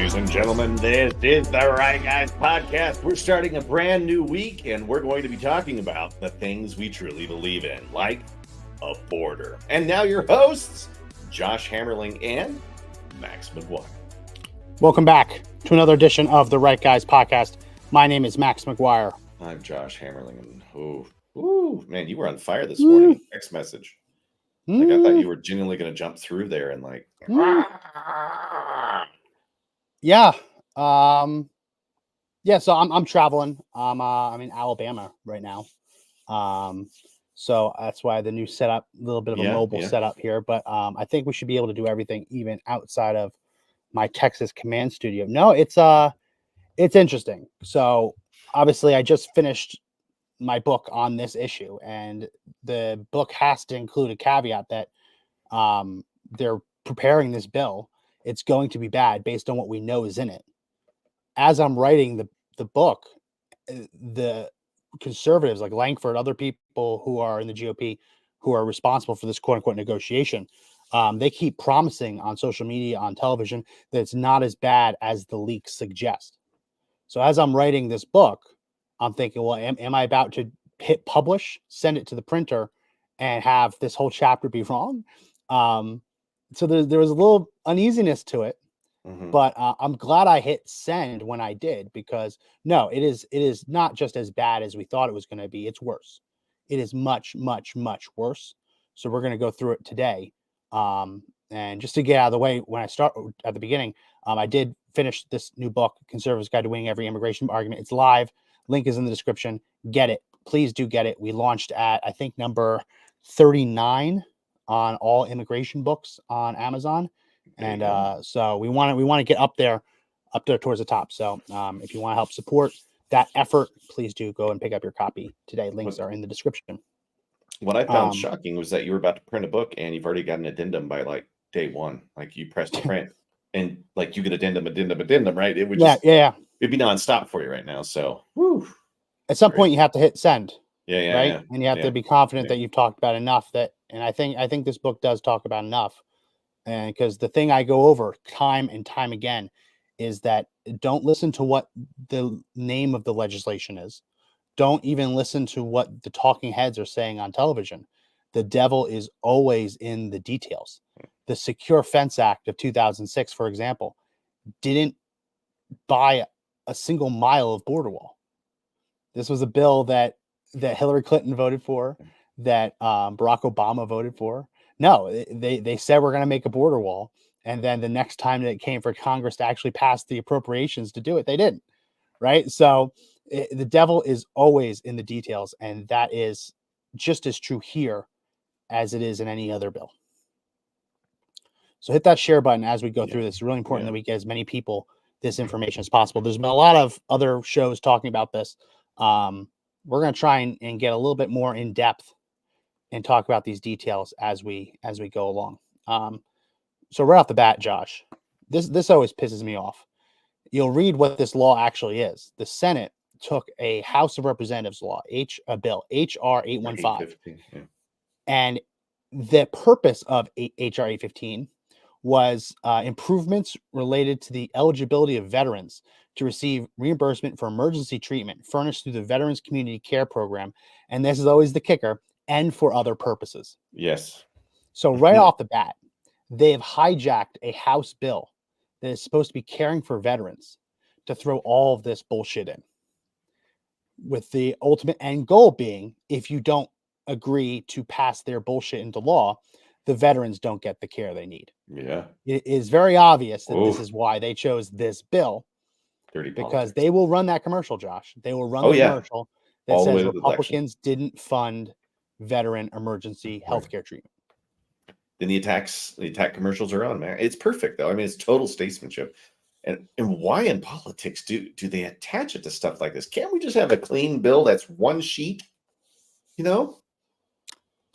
Ladies and gentlemen, this is the Right Guys Podcast. We're starting a brand new week, and we're going to be talking about the things we truly believe in, like a border. And now your hosts, Josh Hammerling and Max McGuire. Welcome back to another edition of the Right Guys Podcast. My name is Max McGuire. I'm Josh Hammerling, and man, you were on fire this morning. Text message. Like I thought you were genuinely going to jump through there and like. Yeah. So I'm traveling. I'm in Alabama right now. So that's why the new setup, a little bit of a mobile setup here. But I think we should be able to do everything even outside of my Texas command studio. No, it's interesting. So obviously I just finished my book on this issue, and the book has to include a caveat that they're preparing this bill. It's going to be bad based on what we know is in it. As I'm writing the book, the conservatives like Langford, other people who are in the GOP who are responsible for this quote unquote negotiation, they keep promising on social media, on television, that it's not as bad as the leaks suggest. So as I'm writing this book, I'm thinking, well, am I about to hit publish, send it to the printer, and have this whole chapter be wrong? So there was a little uneasiness to it, but I'm glad I hit send when I did, because no, it is not just as bad as we thought it was going to be. It's worse. It is much, much, much worse. So we're going to go through it today. And just to get out of the way, when I start at the beginning, I did finish this new book, Conservatives Guide to Winning Every Immigration Argument. It's live. Link is in the description. Get it. Please do get it. We launched at, I think, number 39 on all immigration books on Amazon. And so we want to get up there towards the top. So if you want to help support that effort, please do go and pick up your copy today. Links are in the description. What I found shocking was that you were about to print a book and you've already got an addendum by like day one. Like you pressed print and like you get addendum, right? It would just, it'd be nonstop for you right now. So at some point you have to hit send. Right. And you have to be confident that you've talked about enough and I think this book does talk about enough. And because the thing I go over time and time again is that don't listen to what the name of the legislation is. Don't even listen to what the talking heads are saying on television. The devil is always in the details. The Secure Fence Act of 2006, for example, didn't buy a single mile of border wall. This was a bill that Hillary Clinton voted for, that Barack Obama voted for. No, they said we're going to make a border wall. And then the next time that it came for Congress to actually pass the appropriations to do it, they didn't. Right. So the devil is always in the details. And that is just as true here as it is in any other bill. So hit that share button as we go through this. It's really important that we get as many people this information as possible. There's been a lot of other shows talking about this. We're going to try and get a little bit more in depth and talk about these details as we go along. So right off the bat, Josh, this always pisses me off. You'll read what this law actually is. The Senate took a House of Representatives law, a bill, HR 815, and the purpose of HR 815 was improvements related to the eligibility of veterans to receive reimbursement for emergency treatment furnished through the Veterans Community Care Program. And this is always the kicker, and for other purposes. Yes. So right off the bat, they have hijacked a House bill that is supposed to be caring for veterans to throw all of this bullshit in, with the ultimate end goal being, if you don't agree to pass their bullshit into law, the veterans don't get the care they need. Yeah. It is very obvious that this is why they chose this bill, because they will run that commercial, Josh. They will run the commercial that all says Republicans didn't fund veteran emergency healthcare treatment. Then the attack commercials are on, man. It's perfect though. I mean, it's total statesmanship. And why in politics do they attach it to stuff like this? Can't we just have a clean bill that's one sheet?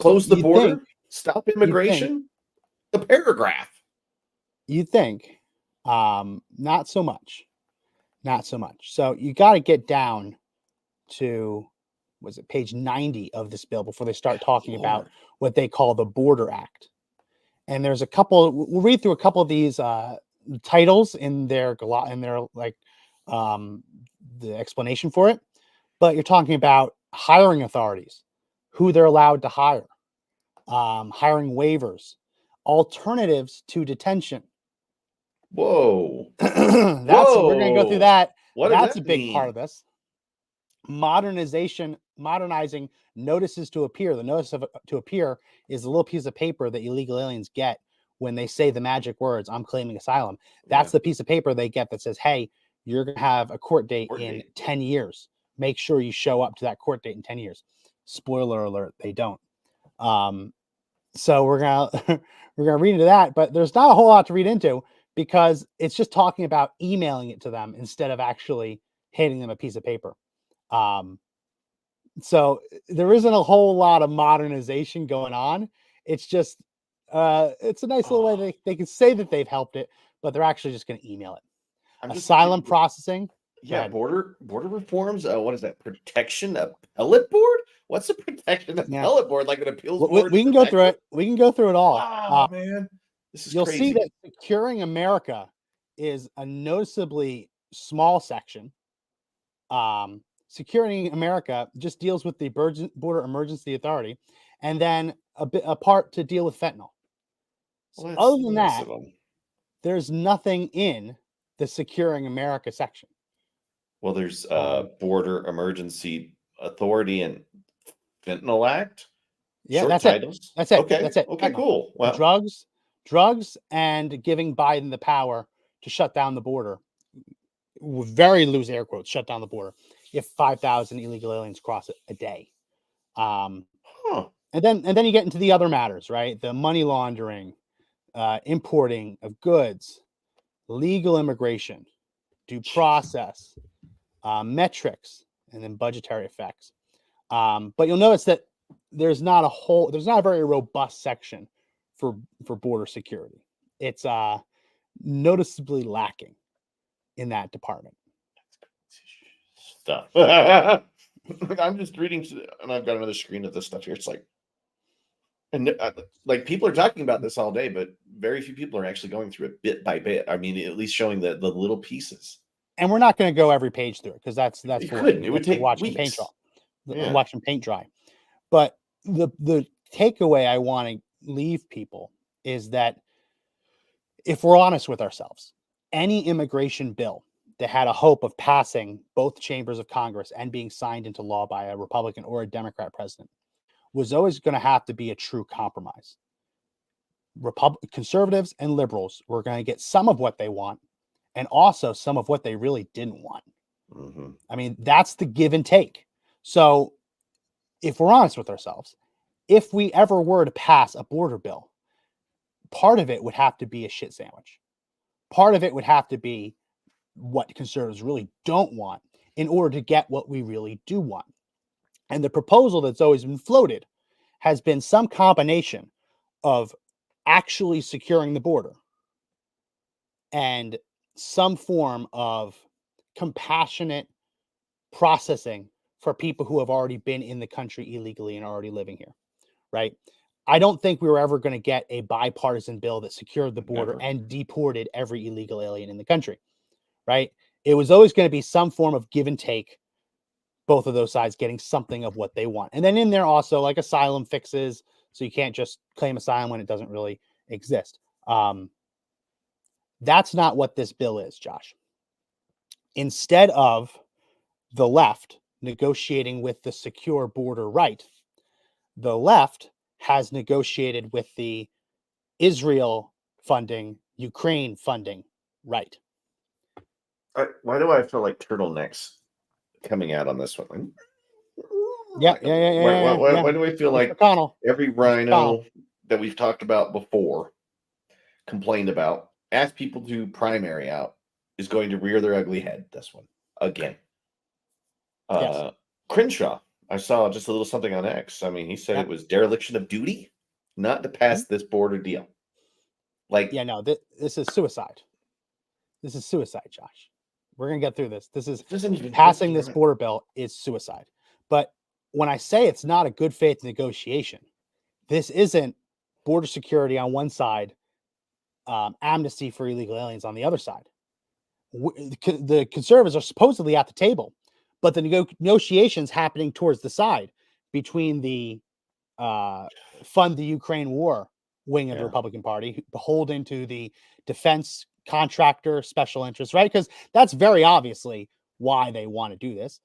Close the border, stop immigration, the paragraph. You think, not so much. So you got to get down to, was it page 90 of this bill before they start talking about what they call the Border Act. And there's a couple, we'll read through a couple of these titles in their like the explanation for it, but you're talking about hiring authorities, who they're allowed to hire, hiring waivers, alternatives to detention. Whoa. We're going to go through Whoa. that. What does That's that a big part of mean? this. Modernizing notices to appear. The notice to appear is a little piece of paper that illegal aliens get when they say the magic words, "I'm claiming asylum." That's Yeah. the piece of paper they get that says, "Hey, you're going to have a court date in 10 years. Make sure you show up to that court date in 10 years." Spoiler alert, they don't. So we're going to we're going to read into that, but there's not a whole lot to read into because it's just talking about emailing it to them instead of actually handing them a piece of paper. So there isn't a whole lot of modernization going on. It's just it's a nice little way they can say that they've helped it, but they're actually just going to email it. Asylum processing. Yeah, border reforms. What is that? Protection appellate board? What's a protection appellate board? Like an appeals board? We can go through it. We can go through it all. Oh man, this is you'll crazy. see that Securing America is a noticeably small section. Securing America just deals with the Border Emergency Authority, and then a part to deal with fentanyl. Well, other than that, there's nothing in the Securing America section. Well, there's Border Emergency Authority and Fentanyl Act. Yeah, short that's titles. it. That's it. Okay. That's it. Okay, Fentanyl. cool. Well, drugs, and giving Biden the power to shut down the border. Very loose air quotes. Shut down the border if 5,000 illegal aliens cross it a day. And then you get into the other matters, right? The money laundering, importing of goods, legal immigration, due process, metrics, and then budgetary effects. But you'll notice that there's not a very robust section for border security. It's noticeably lacking in that department. Stuff. I'm just reading, and I've got another screen of this stuff here. It's like, and like people are talking about this all day, but very few people are actually going through it bit by bit. I mean, at least showing the little pieces. And we're not going to go every page through it because that's it would take watching weeks. Watching paint dry. But the takeaway I want to leave people is that if we're honest with ourselves, any immigration bill that had a hope of passing both chambers of Congress and being signed into law by a Republican or a Democrat president was always going to have to be a true compromise. Conservatives and liberals were going to get some of what they want and also some of what they really didn't want. Mm-hmm. I mean, that's the give and take. So if we're honest with ourselves, if we ever were to pass a border bill, part of it would have to be a shit sandwich. Part of it would have to be what conservatives really don't want in order to get what we really do want. And the proposal that's always been floated has been some combination of actually securing the border and some form of compassionate processing for people who have already been in the country illegally and are already living here, right? I don't think we were ever going to get a bipartisan bill that secured the border and deported every illegal alien in the country, right? It was always going to be some form of give and take, both of those sides getting something of what they want. And then in there also like asylum fixes, so you can't just claim asylum when it doesn't really exist. That's not what this bill is, Josh. Instead of the left negotiating with the secure border right, the left has negotiated with the Israel funding, Ukraine funding right. Why do I feel like turtlenecks coming out on this one? Yeah. Why do I feel like every rhino that we've talked about before, complained about, asked people to primary out, is going to rear their ugly head this one again? Yes. Crenshaw, I saw just a little something on X. I mean, he said it was dereliction of duty not to pass this border deal. Like, yeah, no, this is suicide. This is suicide, Josh. We're going to get through this. This is passing this border bill is suicide. But when I say it's not a good faith negotiation, this isn't border security on one side amnesty for illegal aliens on the other side. The conservatives are supposedly at the table, but the negotiations happening towards the side between the fund the Ukraine war wing of the Republican Party, beholden to the defense contractor special interest, right? Because that's very obviously why they want to do this.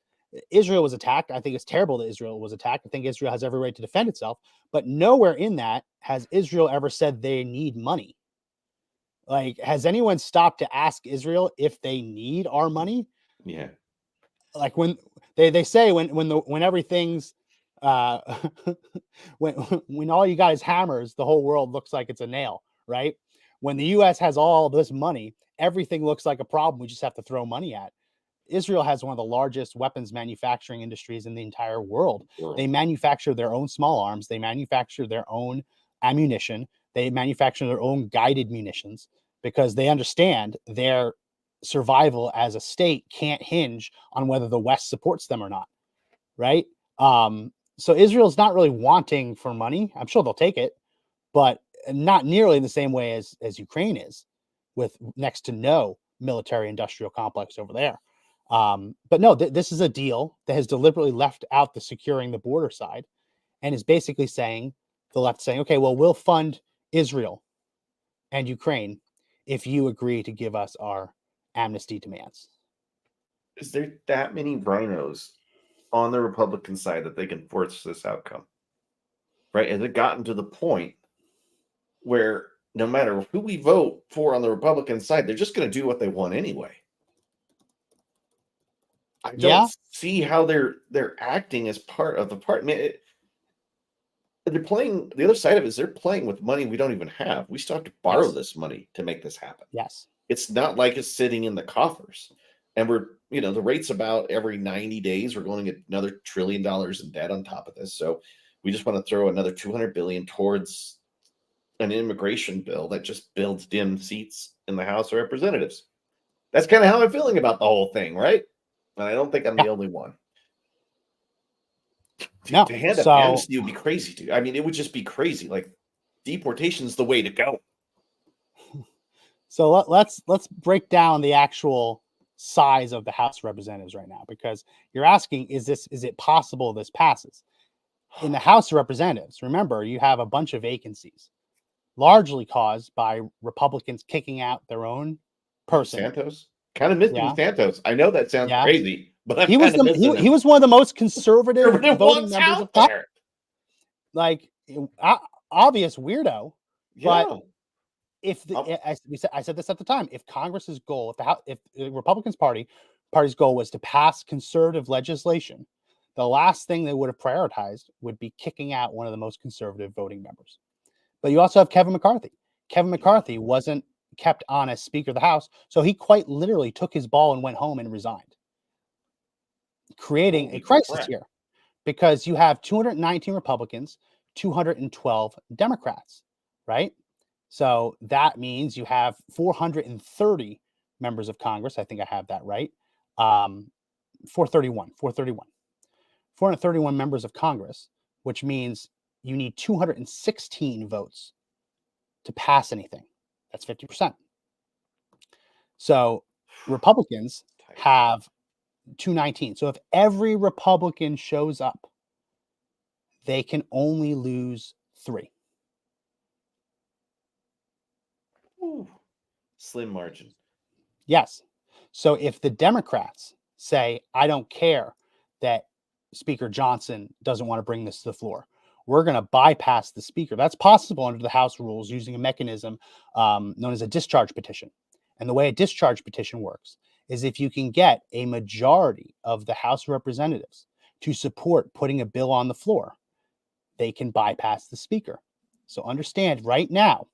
Israel was attacked. I think it's terrible that Israel was attacked. I think Israel has every right to defend itself, but nowhere in that has Israel ever said they need money. Like, has anyone stopped to ask Israel if they need our money? Yeah. Like when they say when everything's when all you got is hammers, the whole world looks like it's a nail, right? When the US has all this money, everything looks like a problem we just have to throw money at. Israel has one of the largest weapons manufacturing industries in the entire world. They manufacture their own small arms, they manufacture their own ammunition, they manufacture their own guided munitions because they understand their survival as a state can't hinge on whether the West supports them or not, right? So Israel's not really wanting for money. I'm sure they'll take it, but not nearly in the same way as Ukraine is, with next to no military industrial complex over there. But no, this is a deal that has deliberately left out the securing the border side and is basically saying, the left saying, okay, well, we'll fund Israel and Ukraine if you agree to give us our amnesty demands. Is there that many rhinos on the Republican side that they can force this outcome? Right? Has it gotten to the point where no matter who we vote for on the Republican side, they're just going to do what they want anyway? I don't see how they're acting as part of the part. I mean, they're playing the other side of it is they're playing with money we don't even have. We still have to borrow this money to make this happen. Yes. It's not like it's sitting in the coffers. And we're, the rate's about every 90 days, we're going to get another $1 trillion in debt on top of this. So we just want to throw another $200 billion towards an immigration bill that just builds dim seats in the House of Representatives. That's kind of how I'm feeling about the whole thing, right? And I don't think I'm the only one. No, to hand up amnesty would be crazy, dude. I mean, it would just be crazy. Like, deportation is the way to go. So let's break down the actual size of the House of Representatives right now, because you're asking, is it possible this passes? In the House of Representatives, remember, you have a bunch of vacancies, largely caused by Republicans kicking out their own person. Santos? Kind of missed him, Santos. I know that sounds crazy, but he was one of the most conservative voting members of Congress. Like, obvious weirdo. Yeah. But if I said this at the time, if Congress's goal, if the Republicans party's goal was to pass conservative legislation, the last thing they would have prioritized would be kicking out one of the most conservative voting members. But you also have Kevin McCarthy. Kevin McCarthy wasn't kept on as Speaker of the House, so he quite literally took his ball and went home and resigned, creating a crisis here, because you have 219 Republicans, 212 Democrats, right? So that means you have 430 members of Congress. I think I have that right. 431 members of Congress, which means you need 216 votes to pass anything. That's 50%. So Republicans have 219. So if every Republican shows up, they can only lose 3. Ooh, slim margin. Yes. So if the Democrats say, I don't care that Speaker Johnson doesn't want to bring this to the floor, we're going to bypass the Speaker. That's possible under the House rules using a mechanism known as a discharge petition. And the way a discharge petition works is if you can get a majority of the House of Representatives to support putting a bill on the floor, they can bypass the Speaker. So understand right now,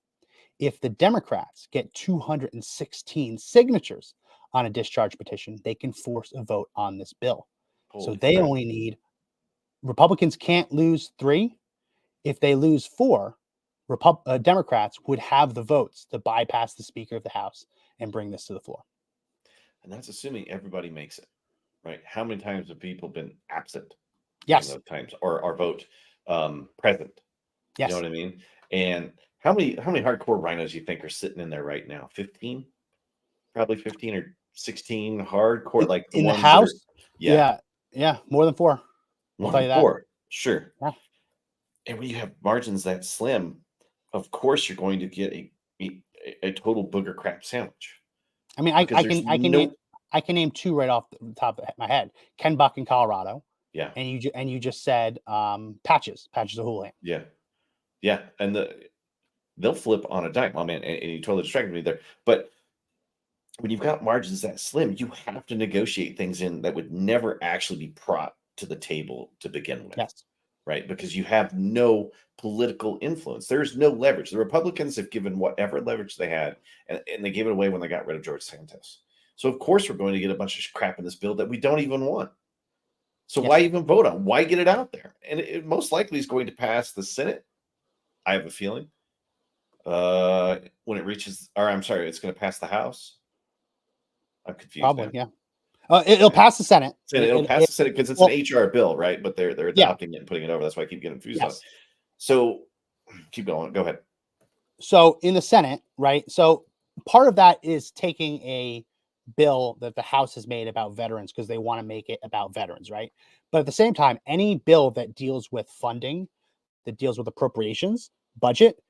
if the Democrats get 216 signatures on a discharge petition, they can force a vote on this bill. So they only need, Republicans can't lose 3. If they lose 4, Democrats would have the votes to bypass the Speaker of the House and bring this to the floor. And that's assuming everybody makes it, right? How many times have people been absent? Yes. Those times, or vote present? Yes. You know what I mean? And How many hardcore rhinos you think are sitting in there right now? 15? Probably 15 or 16 hardcore, like the in the ones that are, house. yeah, Yeah, more than 4. I'll more tell than you that. 4. Sure. Yeah. And when you have margins that slim, of course you're going to get a total booger crap sandwich I mean, because there's no, I can name 2 right off the top of my head. Ken Buck in Colorado, yeah, and you just said Patches of Houlihan. yeah, yeah. And they'll flip on a dime. Oh man, and you totally distracted me there. But when you've got margins that slim, you have to negotiate things in that would never actually be brought to the table to begin with. Yes. Right? Because you have no political influence. There's no leverage. The Republicans have given whatever leverage they had, and they gave it away when they got rid of George Santos. So of course we're going to get a bunch of crap in this bill that we don't even want. So Yes. why even vote on? Why get it out there? And it most likely is going to pass the Senate. I have a feeling. When it reaches, or I'm sorry, it's going to pass the House. I'm confused Probably, now. yeah. It'll pass the Senate. It'll pass the Senate because it's an HR bill, right? But they're adopting it and putting it over. That's why I keep getting confused on it. So keep going. Go ahead. So in the Senate, right? So part of that is taking a bill that the House has made about veterans because they want to make it about veterans, right? But at the same time, any bill that deals with funding, that deals with appropriations, budget,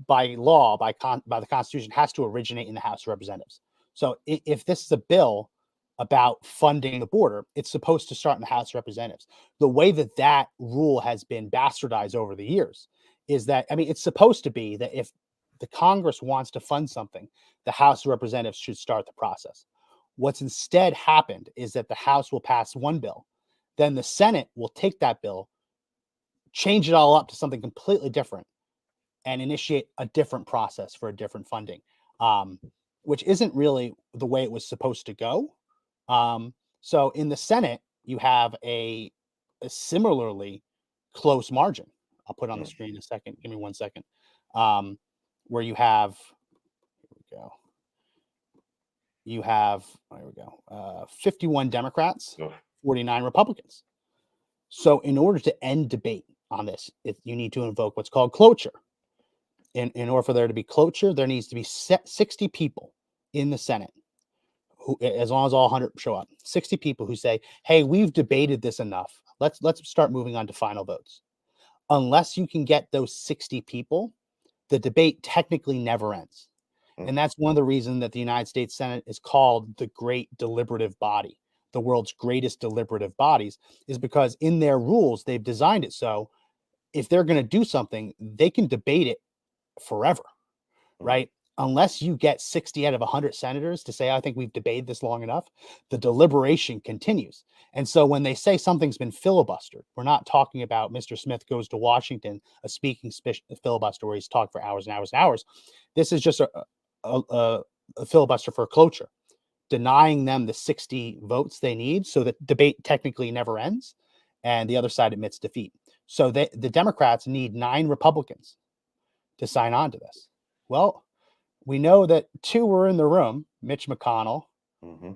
by law, by the Constitution, has to originate in the House of Representatives. So if this is a bill about funding the border, it's supposed to start in the House of Representatives. The way that that rule has been bastardized over the years is that, I mean, it's supposed to be that if the Congress wants to fund something, the House of Representatives should start the process. What's instead happened is that the House will pass one bill, then the Senate will take that bill, change it all up to something completely different, and initiate a different process for a different funding, which isn't really the way it was supposed to go. So in the Senate, you have a similarly close margin. I'll put it on the screen in a second. Give me 1 second. Where you have, here we go. You have, there we go, 51 Democrats, 49 Republicans. So in order to end debate on this, you need to invoke what's called cloture. In order for there to be cloture, there needs to be 60 people in the Senate, who, as long as all 100 show up, 60 people who say, hey, we've debated this enough. Let's start moving on to final votes. Unless you can get those 60 people, the debate technically never ends. And that's one of the reasons that the United States Senate is called the great deliberative body, the world's greatest deliberative bodies, is because in their rules, they've designed it so if they're going to do something, they can debate it forever, right? Unless you get 60 out of 100 senators to say, I think we've debated this long enough, the deliberation continues. And so when they say something's been filibustered, we're not talking about Mr. Smith goes to Washington, a speaking filibuster where he's talked for hours and hours and hours. This is just a filibuster for cloture, denying them the 60 votes they need so that debate technically never ends and the other side admits defeat. So the Democrats need 9 Republicans to sign on to this. Well, we know that 2 were in the room, Mitch McConnell,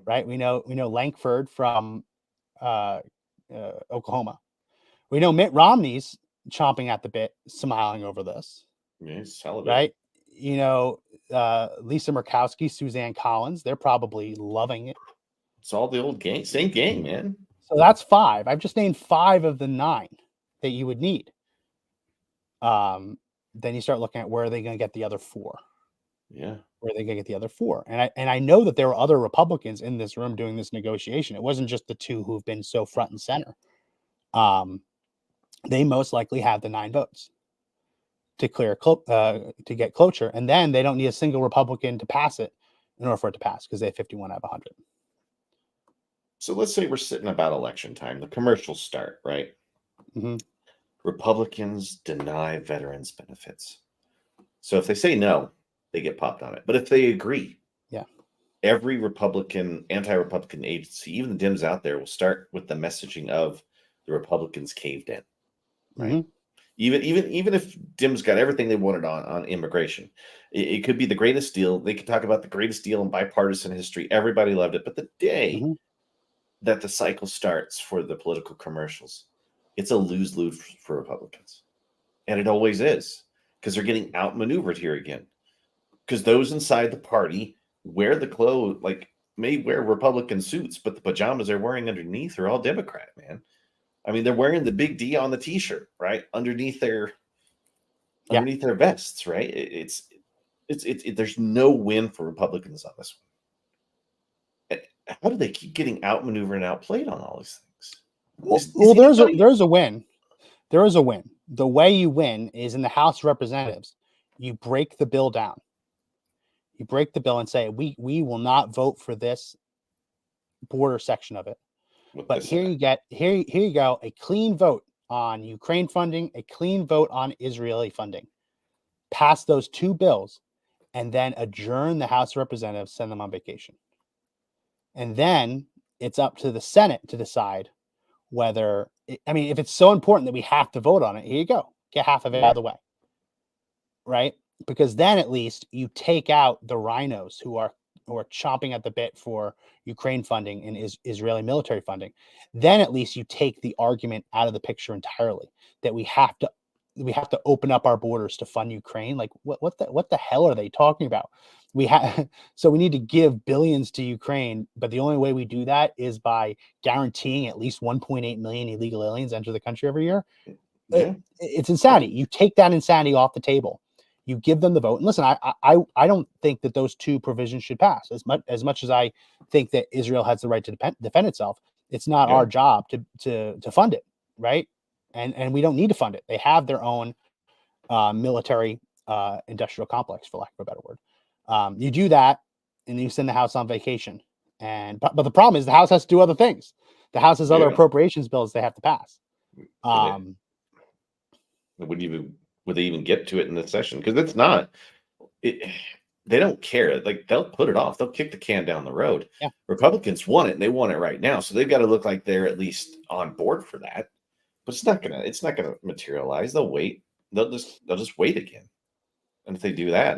right? We know Lankford from Oklahoma. We know Mitt Romney's chomping at the bit, smiling over this. Yes, right? You know, Lisa Murkowski, Suzanne Collins, they're probably loving it. It's all the old gang, same gang, man. So that's 5. I've just named 5 of the 9 that you would need. Then you start looking at where are they going to get the other 4? Yeah. Where are they going to get the other 4? And I know that there were other Republicans in this room doing this negotiation. It wasn't just the 2 who've been so front and center. They most likely have the 9 votes to to get cloture, and then they don't need a single Republican to pass it in order for it to pass because they have 51 out of 100. So let's say we're sitting about election time. The commercials start, right? Republicans deny veterans benefits. So if they say no, they get popped on it. But if they agree, every Republican, anti-Republican agency, even the Dems out there, will start with the messaging of the Republicans caved in, right? Even if Dems got everything they wanted on immigration, it could be the greatest deal. They could talk about the greatest deal in bipartisan history. Everybody loved it. But the day that the cycle starts for the political commercials, it's a lose-lose for Republicans. And it always is. because they're getting outmaneuvered here again. Because those inside the party wear the clothes, like may wear Republican suits, but the pajamas they're wearing underneath are all Democrat, man. I mean, they're wearing the big D on the t-shirt, right? Underneath their vests, right? There's no win for Republicans on this one. How do they keep getting outmaneuvered and outplayed on all these things? Well, there's a win. There is a win. The way you win is in the House of Representatives. You break the bill down. You break the bill and say, we will not vote for this border section of it. But here you go, a clean vote on Ukraine funding, a clean vote on Israeli funding. Pass those two bills and then adjourn the House of Representatives, send them on vacation. And then it's up to the Senate to decide whether, if it's so important that we have to vote on it, here you go. Get half of it out of the way. Right? Because then at least you take out the rhinos who are chomping at the bit for Ukraine funding and Israeli military funding. Then at least you take the argument out of the picture entirely that we have to open up our borders to fund Ukraine. Like what the hell are they talking about? So we need to give billions to Ukraine, but the only way we do that is by guaranteeing at least 1.8 million illegal aliens enter the country every year. Yeah. It's insanity. You take that insanity off the table. You give them the vote. And listen, I don't think that those two provisions should pass. As much as I think that Israel has the right to defend itself, it's not our job to fund it, right? And we don't need to fund it. They have their own military industrial complex, for lack of a better word. You do that, and you send the House on vacation. But the problem is the House has to do other things. The House has other appropriations bills they have to pass. Would they even get to it in this session? Because it's not. They don't care. Like they'll put it off. They'll kick the can down the road. Yeah. Republicans want it, and they want it right now. So they've got to look like they're at least on board for that. But it's not gonna materialize. They'll wait. They'll just wait again. And if they do that,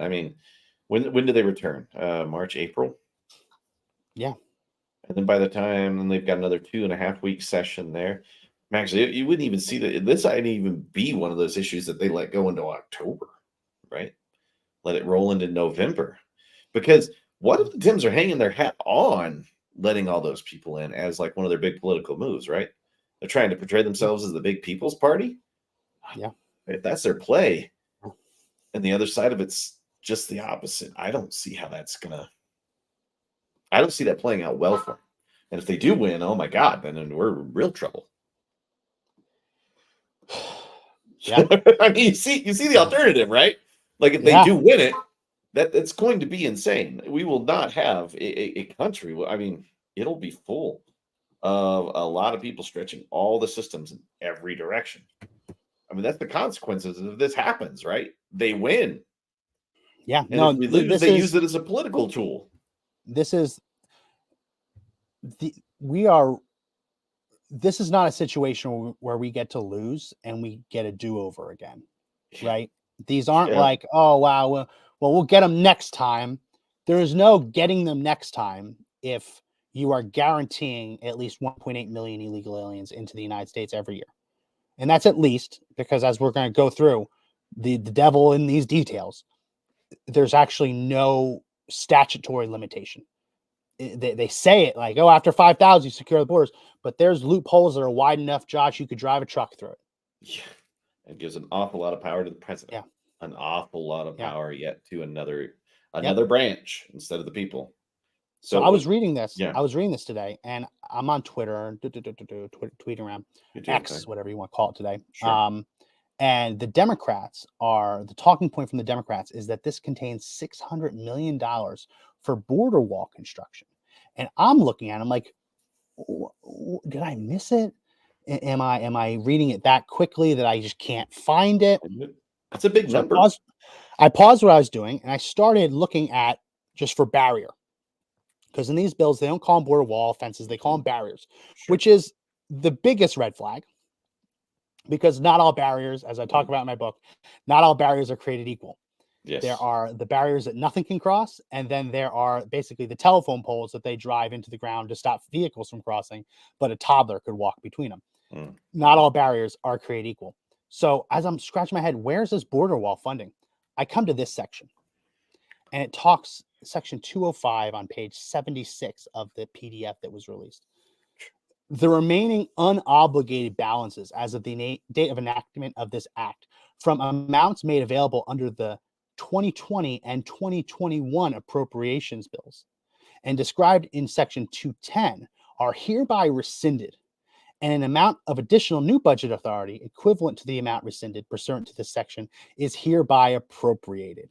when do they return? March, April. Yeah. And then by the time they've got another 2.5 week session there. Actually, you wouldn't even see that. This might even be one of those issues that they let go into October, right? Let it roll into November. Because what if the Dems are hanging their hat on letting all those people in as like one of their big political moves, right? They're trying to portray themselves as the big people's party. Yeah. If that's their play, and the other side of it's just the opposite, I don't see that playing out well for them. And if they do win, oh my God, then we're in real trouble. Yeah. You see the alternative, right? Like if they do win it, that's going to be insane. We will not have a country. It'll be full of a lot of people stretching all the systems in every direction. That's the consequences if this happens, right? They win. Yeah. And if we lose, they use it as a political tool. This is not a situation where we get to lose and we get a do-over again, right? These aren't like, oh, wow, well, we'll get them next time. There is no getting them next time if you are guaranteeing at least 1.8 million illegal aliens into the United States every year. And that's at least, because as we're going to go through the devil in these details, there's actually no statutory limitation. They say it like, oh, after 5,000, you secure the borders. But there's loopholes that are wide enough, Josh, you could drive a truck through it. Yeah. It gives an awful lot of power to the president. Yeah. An awful lot of power yet to another branch instead of the people. So I was reading this. Yeah. I was reading this today, and I'm on Twitter, tweeting around, X, whatever you want to call it today. Sure. And the talking point from the Democrats is that this contains $600 million for border wall construction. And I'm looking at it, I'm like, did I miss it? Am I reading it that quickly that I just can't find it? That's a big number. I paused what I was doing and I started looking at just for barrier. Because in these bills, they don't call them border wall fences, they call them barriers, which is the biggest red flag. Because not all barriers, as I talk about in my book, not all barriers are created equal. Yes. There are the barriers that nothing can cross, and then there are basically the telephone poles that they drive into the ground to stop vehicles from crossing, but a toddler could walk between them. Not all barriers are created equal. So as I'm scratching my head, where's this border wall funding? I come to this section, and it talks section 205 on page 76 of the PDF that was released. The remaining unobligated balances as of the date of enactment of this act from amounts made available under the 2020 and 2021 appropriations bills and described in section 210 are hereby rescinded, and an amount of additional new budget authority equivalent to the amount rescinded pursuant to this section is hereby appropriated.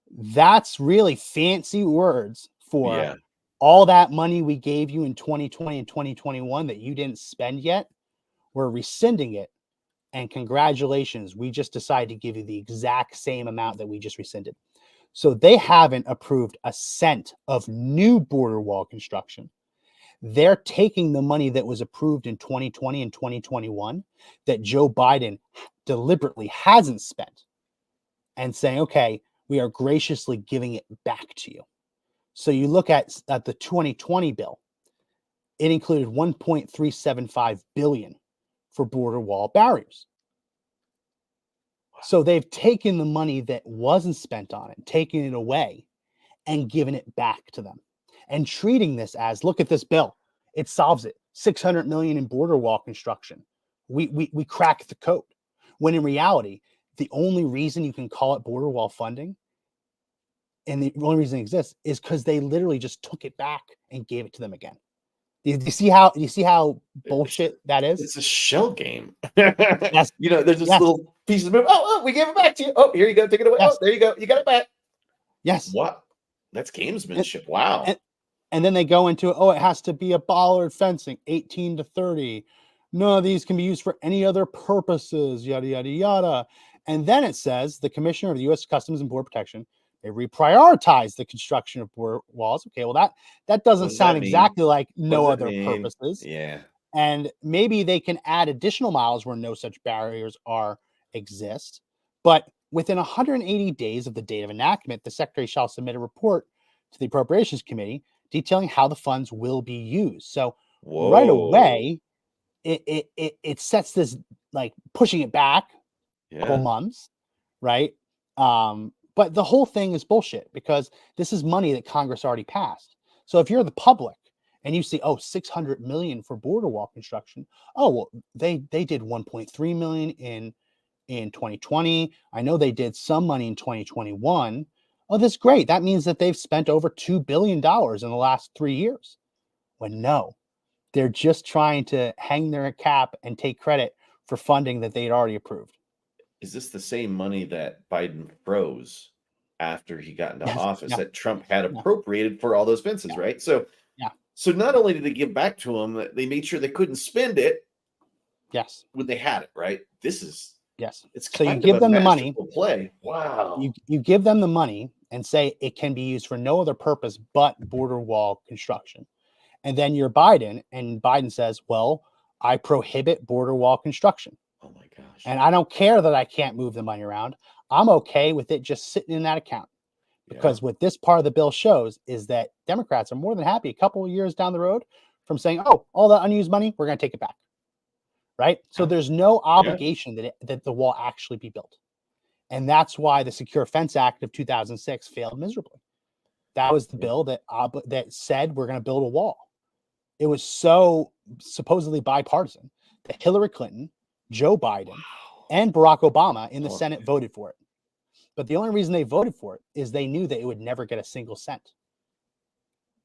That's really fancy words for Yeah. all that money we gave you in 2020 and 2021 that you didn't spend yet. We're rescinding it. And congratulations, we just decided to give you the exact same amount that we just rescinded. So they haven't approved a cent of new border wall construction. They're taking the money that was approved in 2020 and 2021 that Joe Biden deliberately hasn't spent and saying, okay, we are graciously giving it back to you. So you look at the 2020 bill, it included $1.375 billion for border wall barriers. So they've taken the money that wasn't spent on it, taken it away, and given it back to them, and treating this as, look at this bill, it solves it. $600 million in border wall construction. We cracked the code. When in reality, the only reason you can call it border wall funding, and the only reason it exists, is because they literally just took it back and gave it to them again. Do you see how bullshit that is? It's a shell game. Yes. There's just Yes. little pieces of we gave it back to you. Oh, here you go. Take it away. Yes. Oh, there you go. You got it back. Yes. What? That's gamesmanship. Wow. And then they go into, it has to be a bollard fencing, 18 to 30. None of these can be used for any other purposes, yada, yada, yada. And then it says the Commissioner of the U.S. Customs and Border Protection, they reprioritize the construction of border walls. Okay, well, that doesn't sound exactly like no other purposes. Yeah. And maybe they can add additional miles where no such barriers exist. But within 180 days of the date of enactment, the Secretary shall submit a report to the Appropriations Committee detailing how the funds will be used. So right away, it sets this, like, pushing it back a couple months, right? But the whole thing is bullshit because this is money that Congress already passed. So if you're the public and you see, $600 million for border wall construction, well, they did 1.3 million in 2020. I know they did some money in 2021. Oh, that's great. That means that they've spent over $2 billion in the last 3 years. When no, they're just trying to hang their cap and take credit for funding that they'd already approved. Is this the same money that Biden froze after he got into office that Trump had appropriated for all those fences, right? So, so not only did they give back to him, they made sure they couldn't spend it. Yes. When they had it, right? This is it's so you give them the money. Play. Wow. You give them the money and say it can be used for no other purpose but border wall construction. And then you're Biden, and Biden says, well, I prohibit border wall construction. Oh my gosh. And I don't care that I can't move the money around. I'm okay with it just sitting in that account. Because what this part of the bill shows is that Democrats are more than happy a couple of years down the road from saying, all that unused money, we're going to take it back. Right? So there's no obligation that the wall actually be built. And that's why the Secure Fence Act of 2006 failed miserably. That was the bill that said we're going to build a wall. It was so supposedly bipartisan that Hillary Clinton, Joe Biden, and Barack Obama in the Senate voted for it. But the only reason they voted for it is they knew that it would never get a single cent.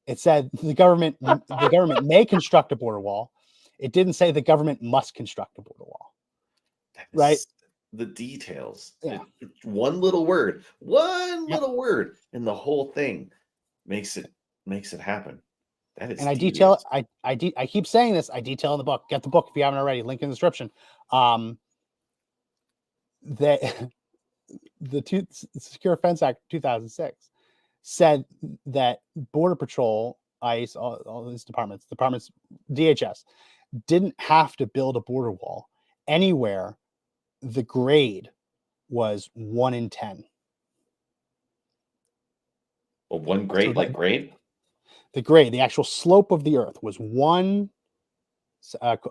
It said the government may construct a border wall. It didn't say the government must construct a border wall. Right? The details. Yeah. One little word, and the whole thing makes it happen. That is. And I detail it. I keep saying this. I detail in the book. Get the book if you haven't already. Link in the description. The Secure Fence Act 2006 said that Border Patrol, ICE, all these departments, DHS, didn't have to build a border wall anywhere the grade was 1 in 10. Well, one grade, like grade? The grade, the actual slope of the earth was 1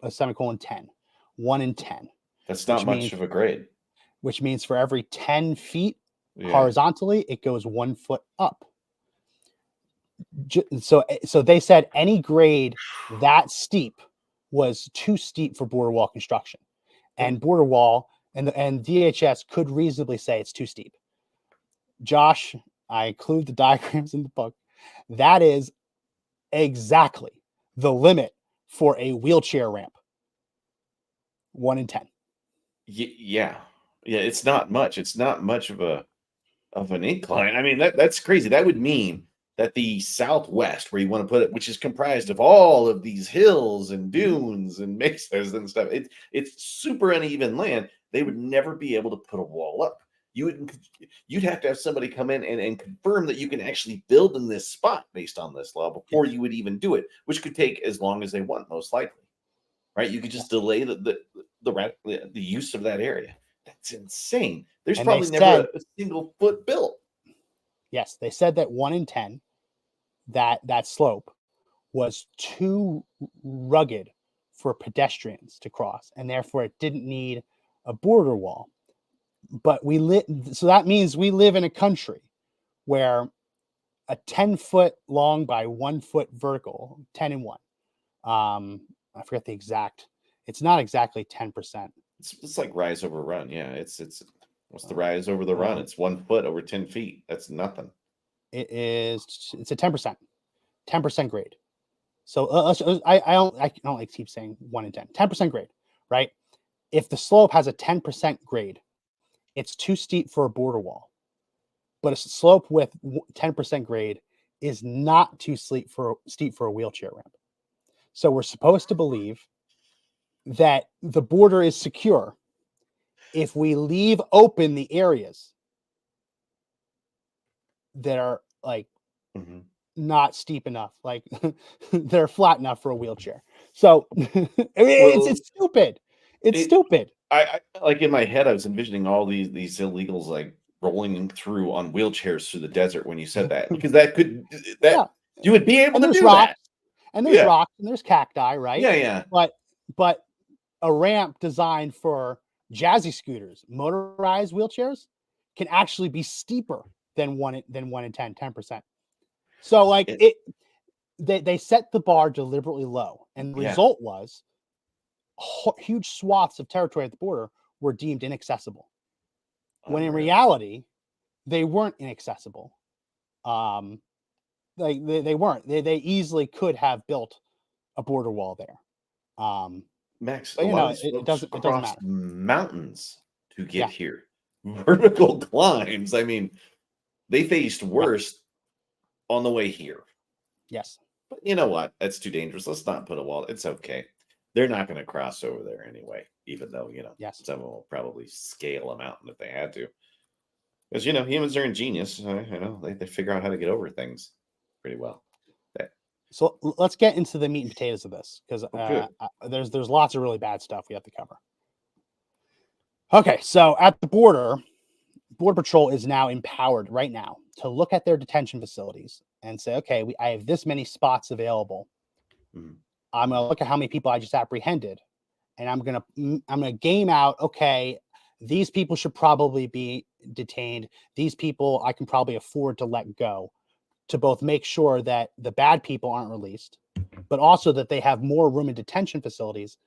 semicolon 10. 1 in 10. That's not much of a grade. Which means for every 10 feet Yeah. horizontally, it goes 1 foot up. So they said any grade that steep was too steep for border wall construction, and border wall and DHS could reasonably say it's too steep. Josh, I include the diagrams in the book. That is exactly the limit for a wheelchair ramp. 1 in 10. Yeah. It's not much. It's not much of an incline. I mean, that's crazy. That would mean that the Southwest, where you want to put it, which is comprised of all of these hills and dunes and mesas and stuff, it's super uneven land. They would never be able to put a wall up. You'd have to have somebody come in and confirm that you can actually build in this spot based on this law before you would even do it, which could take as long as they want, most likely. Right? You could just delay the use of that area. That's insane. There's probably never a single foot built. Yes, they said that 1 in 10, that slope was too rugged for pedestrians to cross, and therefore it didn't need a border wall. But so that means we live in a country where a 10-foot long by 1 foot vertical, 10 and 1. I forget the exact. It's not exactly 10%. It's like rise over run. Yeah, it's what's the rise over the run? It's 1 foot over 10 feet. That's nothing. It's a 10% grade. So I don't like keep saying 1 in 10% grade, right? If the slope has a 10% grade, it's too steep for a border wall. But a slope with 10% grade is not too steep for a wheelchair ramp. So we're supposed to believe that the border is secure if we leave open the areas that are like not steep enough, like they're flat enough for a wheelchair. So it's stupid. It's stupid. I like in my head, I was envisioning all these illegals like rolling through on wheelchairs through the desert when you said that, because you would be able to do that. And there's rocks and there's cacti, right? Yeah. But a ramp designed for jazzy scooters, motorized wheelchairs, can actually be steeper than 1 in 10%. So like they set the bar deliberately low, and the result was huge swaths of territory at the border were deemed inaccessible. When in reality, they weren't inaccessible. Like they weren't. They easily could have built a border wall there. Max, it doesn't matter. Mountains to get here. Vertical climbs. I mean, they faced worse on the way here. Yes. But you know what? That's too dangerous. Let's not put a wall. It's okay. They're not going to cross over there anyway, even though, someone will probably scale a mountain if they had to. Because, humans are ingenious. They figure out how to get over things pretty well. So let's get into the meat and potatoes of this, because there's lots of really bad stuff we have to cover. Okay, so at the border, Border Patrol is now empowered right now to look at their detention facilities and say, okay, I have this many spots available. I'm going to look at how many people I just apprehended, and I'm going to game out, okay, these people should probably be detained. These people I can probably afford to let go, to both make sure that the bad people aren't released, but also that they have more room in detention facilities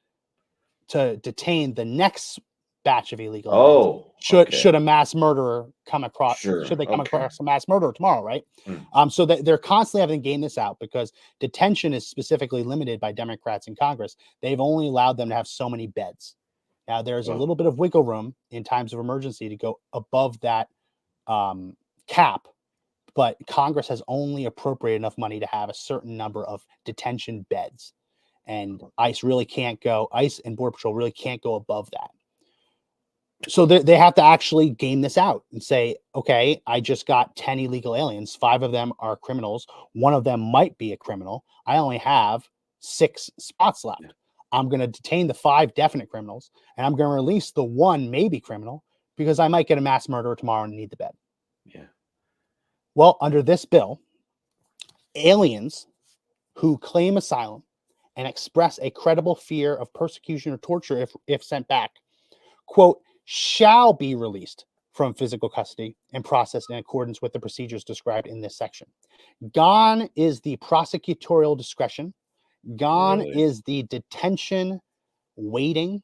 to detain the next batch of illegal should a mass murderer come across, should they come across a mass murderer tomorrow, right? So that they're constantly having to game this out, because detention is specifically limited by Democrats in Congress. They've only allowed them to have so many beds. Now there's a little bit of wiggle room in times of emergency to go above that cap, but Congress has only appropriated enough money to have a certain number of detention beds, and ICE and Border Patrol really can't go above that. So they have to actually game this out and say, okay, I just got 10 illegal aliens. 5 of them are criminals. 1 of them might be a criminal. I only have 6 spots left. I'm going to detain the 5 definite criminals, and I'm going to release the 1 maybe criminal, because I might get a mass murderer tomorrow and need the bed. Yeah. Well, under this bill, aliens who claim asylum and express a credible fear of persecution or torture if sent back quote, shall be released from physical custody and processed in accordance with the procedures described in this section. Gone is the prosecutorial discretion. Gone Really? is the detention waiting.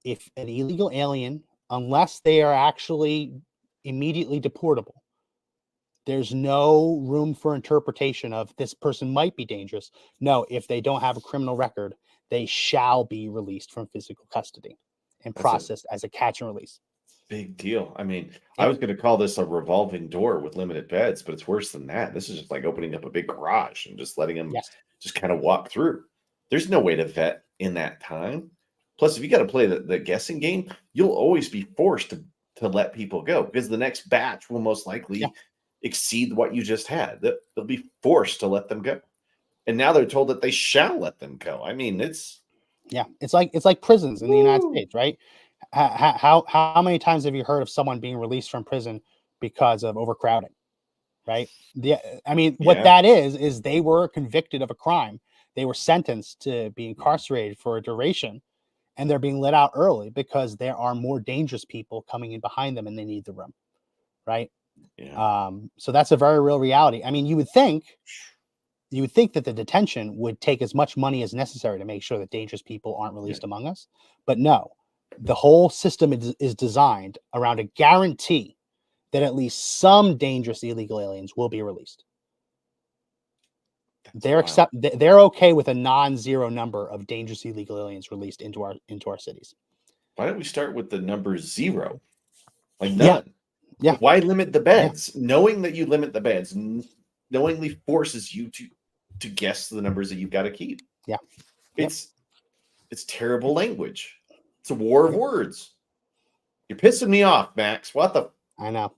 If an illegal alien, unless they are actually immediately deportable, there's no room for interpretation of this person might be dangerous. No, if they don't have a criminal record, they shall be released from physical custody and That's a processed as a catch and release. big deal. I mean, I Yep. was going to call this a revolving door with limited beds, but it's worse than that. This is just like opening up a big garage and just letting them Yes. just kind of walk through. There's no way to vet in that time. Plus, if you got to play the guessing game, you'll always be forced to let people go because the next batch will most likely Yeah. exceed what you just had. They'll be forced to let them go. And now they're told that they shall let them go. I mean, it's Yeah. It's like prisons in the United woo. States, right? How many times have you heard of someone being released from prison because of overcrowding? Right? I mean, what Yeah. that is they were convicted of a crime. They were sentenced to be incarcerated for a duration, and they're being let out early because there are more dangerous people coming in behind them and they need the room. Right? Yeah. So that's a very real reality. I mean, you would think that the detention would take as much money as necessary to make sure that dangerous people aren't released among us. But no, the whole system is designed around a guarantee that at least some dangerous illegal aliens will be released. That's wild. They're okay with a non-zero number of dangerous illegal aliens released into our cities. Why don't we start with the number 0? Like Yeah. none. Yeah. Why limit the Yeah. beds? Knowing that you limit the beds knowingly forces you to guess the numbers that you've got to keep. Yeah. Yep. It's terrible language. It's a war of words. You're pissing me off, Max. What the I know.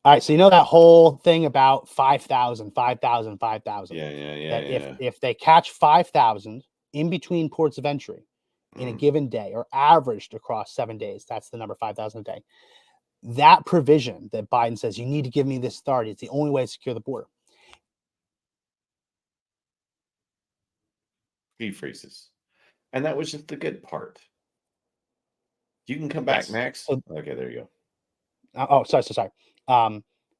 All right, so you know that whole thing about 5,000. Yeah. That if they catch 5,000 in between ports of entry in a given day, or averaged across 7 days, that's the number 5,000 a day. That provision that Biden says you need to give me this authority, it's the only way to secure the border. He freezes. And that was just the good part. You can come back, Yes. Max. So- Okay, there you go. Oh, sorry.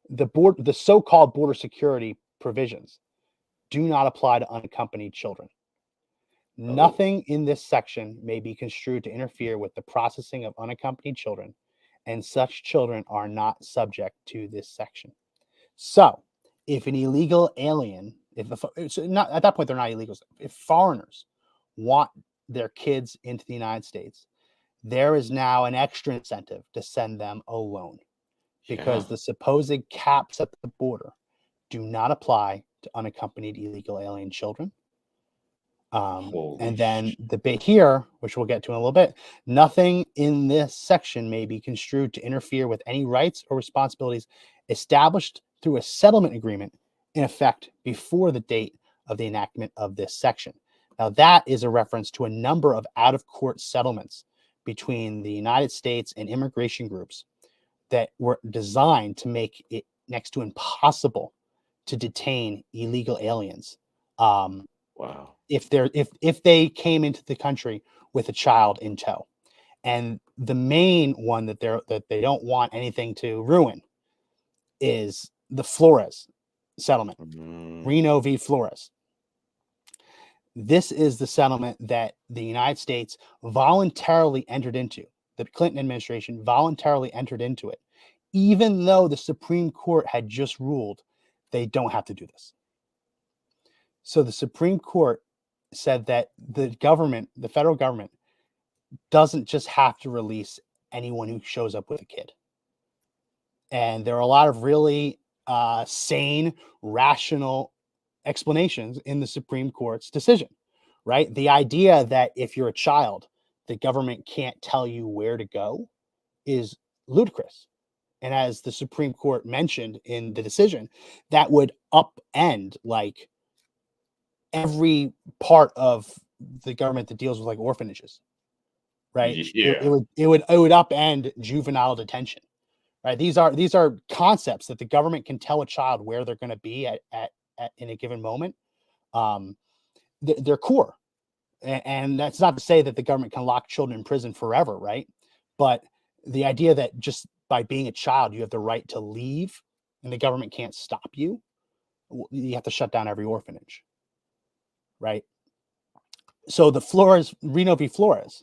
The so-called border security provisions do not apply to unaccompanied children. Nothing in this section may be construed to interfere with the processing of unaccompanied children, and such children are not subject to this section. So, if an illegal alien, not at that point they're not illegals, if foreigners want their kids into the United States, there is now an extra incentive to send them alone, because the supposed caps at the border do not apply to unaccompanied illegal alien children. And then the bit here, which we'll get to in a little bit, nothing in this section may be construed to interfere with any rights or responsibilities established through a settlement agreement in effect before the date of the enactment of this section. Now, that is a reference to a number of out-of-court settlements between the United States and immigration groups that were designed to make it next to impossible to detain illegal aliens. Wow. If they came into the country with a child in tow. And the main one that they don't want anything to ruin is the Flores settlement, Reno v. Flores. This is the settlement that the United States voluntarily entered into. The Clinton administration voluntarily entered into it, even though the Supreme Court had just ruled they don't have to do this. So the Supreme Court said that the federal government, doesn't just have to release anyone who shows up with a kid. And there are a lot of really sane, rational explanations in the Supreme Court's decision, right? The idea that if you're a child, the government can't tell you where to go is ludicrous. And as the Supreme Court mentioned in the decision, that would upend like every part of the government that deals with like orphanages, right? Yeah. It would upend juvenile detention, right? These are concepts that the government can tell a child where they're going to be at in a given moment. They're core, And that's not to say that the government can lock children in prison forever, right? But the idea that just by being a child, you have the right to leave and the government can't stop you, you have to shut down every orphanage, right? So the Reno v. Flores,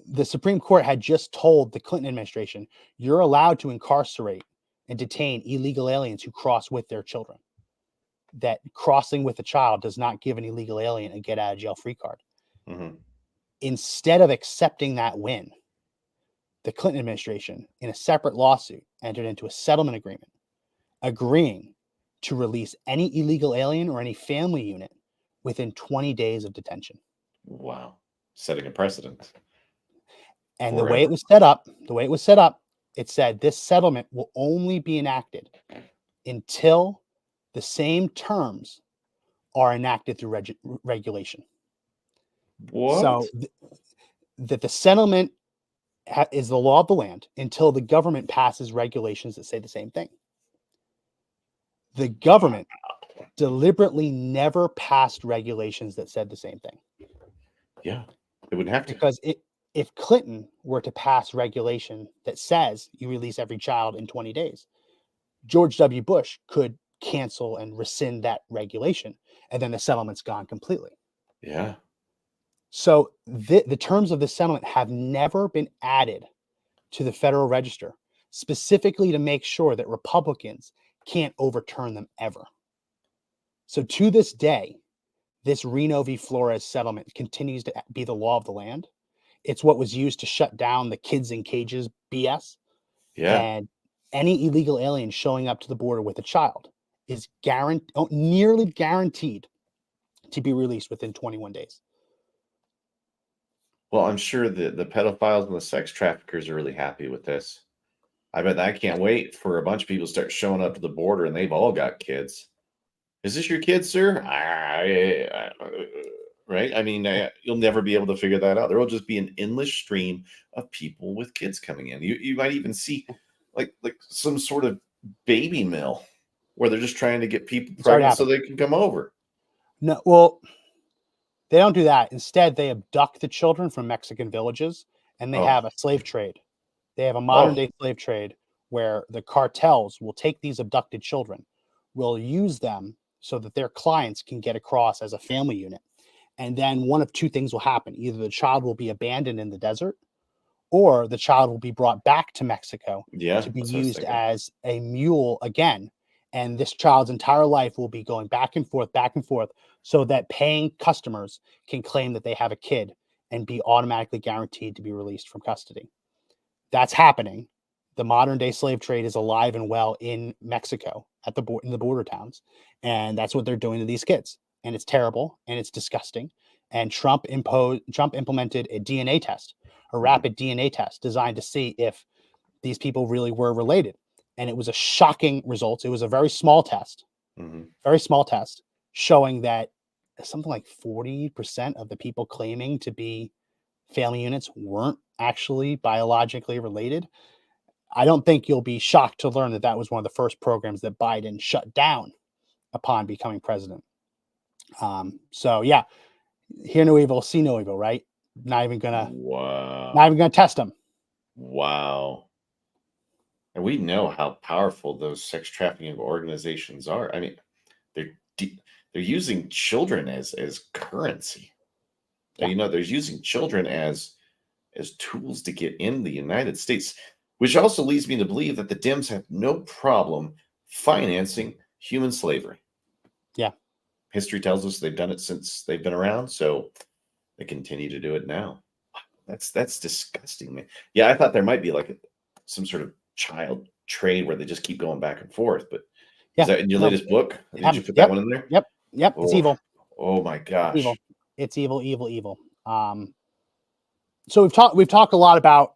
the Supreme Court had just told the Clinton administration, you're allowed to incarcerate and detain illegal aliens who cross with their children. That crossing with a child does not give an illegal alien a get out of jail free card. Mm-hmm. Instead of accepting that win, the Clinton administration, in a separate lawsuit, entered into a settlement agreement agreeing to release any illegal alien or any family unit within 20 days of detention. Wow. Setting a precedent. And Forever. the way it was set up, it said this settlement will only be enacted until the same terms are enacted through regulation. What? So that the settlement is the law of the land until the government passes regulations that say the same thing. The government deliberately never passed regulations that said the same thing. Yeah, it wouldn't have to. Because if Clinton were to pass regulation that says you release every child in 20 days, George W. Bush could cancel and rescind that regulation, and then the settlement's gone completely. Yeah. So the terms of the settlement have never been added to the Federal Register, specifically to make sure that Republicans can't overturn them ever. So to this day, this Reno v. Flores settlement continues to be the law of the land. It's what was used to shut down the kids in cages BS. Yeah. And any illegal alien showing up to the border with a child is nearly guaranteed to be released within 21 days. Well, I'm sure the pedophiles and the sex traffickers are really happy with this. I can't wait for a bunch of people to start showing up to the border and they've all got kids. Is this your kid, sir? Right? I mean, you'll never be able to figure that out. There will just be an endless stream of people with kids coming in. You might even see like some sort of baby mill where they're just trying to get people pregnant so they can come over. No, well, they don't do that. Instead, they abduct the children from Mexican villages and they have a slave trade. They have a modern day slave trade where the cartels will take these abducted children, will use them so that their clients can get across as a family unit. And then one of two things will happen. Either the child will be abandoned in the desert or the child will be brought back to Mexico to be used as a mule again. And this child's entire life will be going back and forth, so that paying customers can claim that they have a kid and be automatically guaranteed to be released from custody. That's happening. The modern day slave trade is alive and well in Mexico in the border towns. And that's what they're doing to these kids. And it's terrible and it's disgusting. And Trump implemented a DNA test, a rapid DNA test designed to see if these people really were related. And it was a shocking result. It was a very small test, showing that something like 40% of the people claiming to be family units weren't actually biologically related. I don't think you'll be shocked to learn that that was one of the first programs that Biden shut down upon becoming president. So yeah, hear no evil, see no evil, right? Not even gonna test them. Wow. And we know how powerful those sex trafficking organizations are. I mean, they're using children as currency. Yeah. You know, they're using children as tools to get in the United States, which also leads me to believe that the Dems have no problem financing human slavery. Yeah. History tells us they've done it since they've been around, so they continue to do it now. That's disgusting, man. Yeah, I thought there might be like some sort of child trade where they just keep going back and forth, but is that in your latest book? Did you put that one in there? Yep. It's evil. Oh my gosh. It's evil. So we've talked a lot about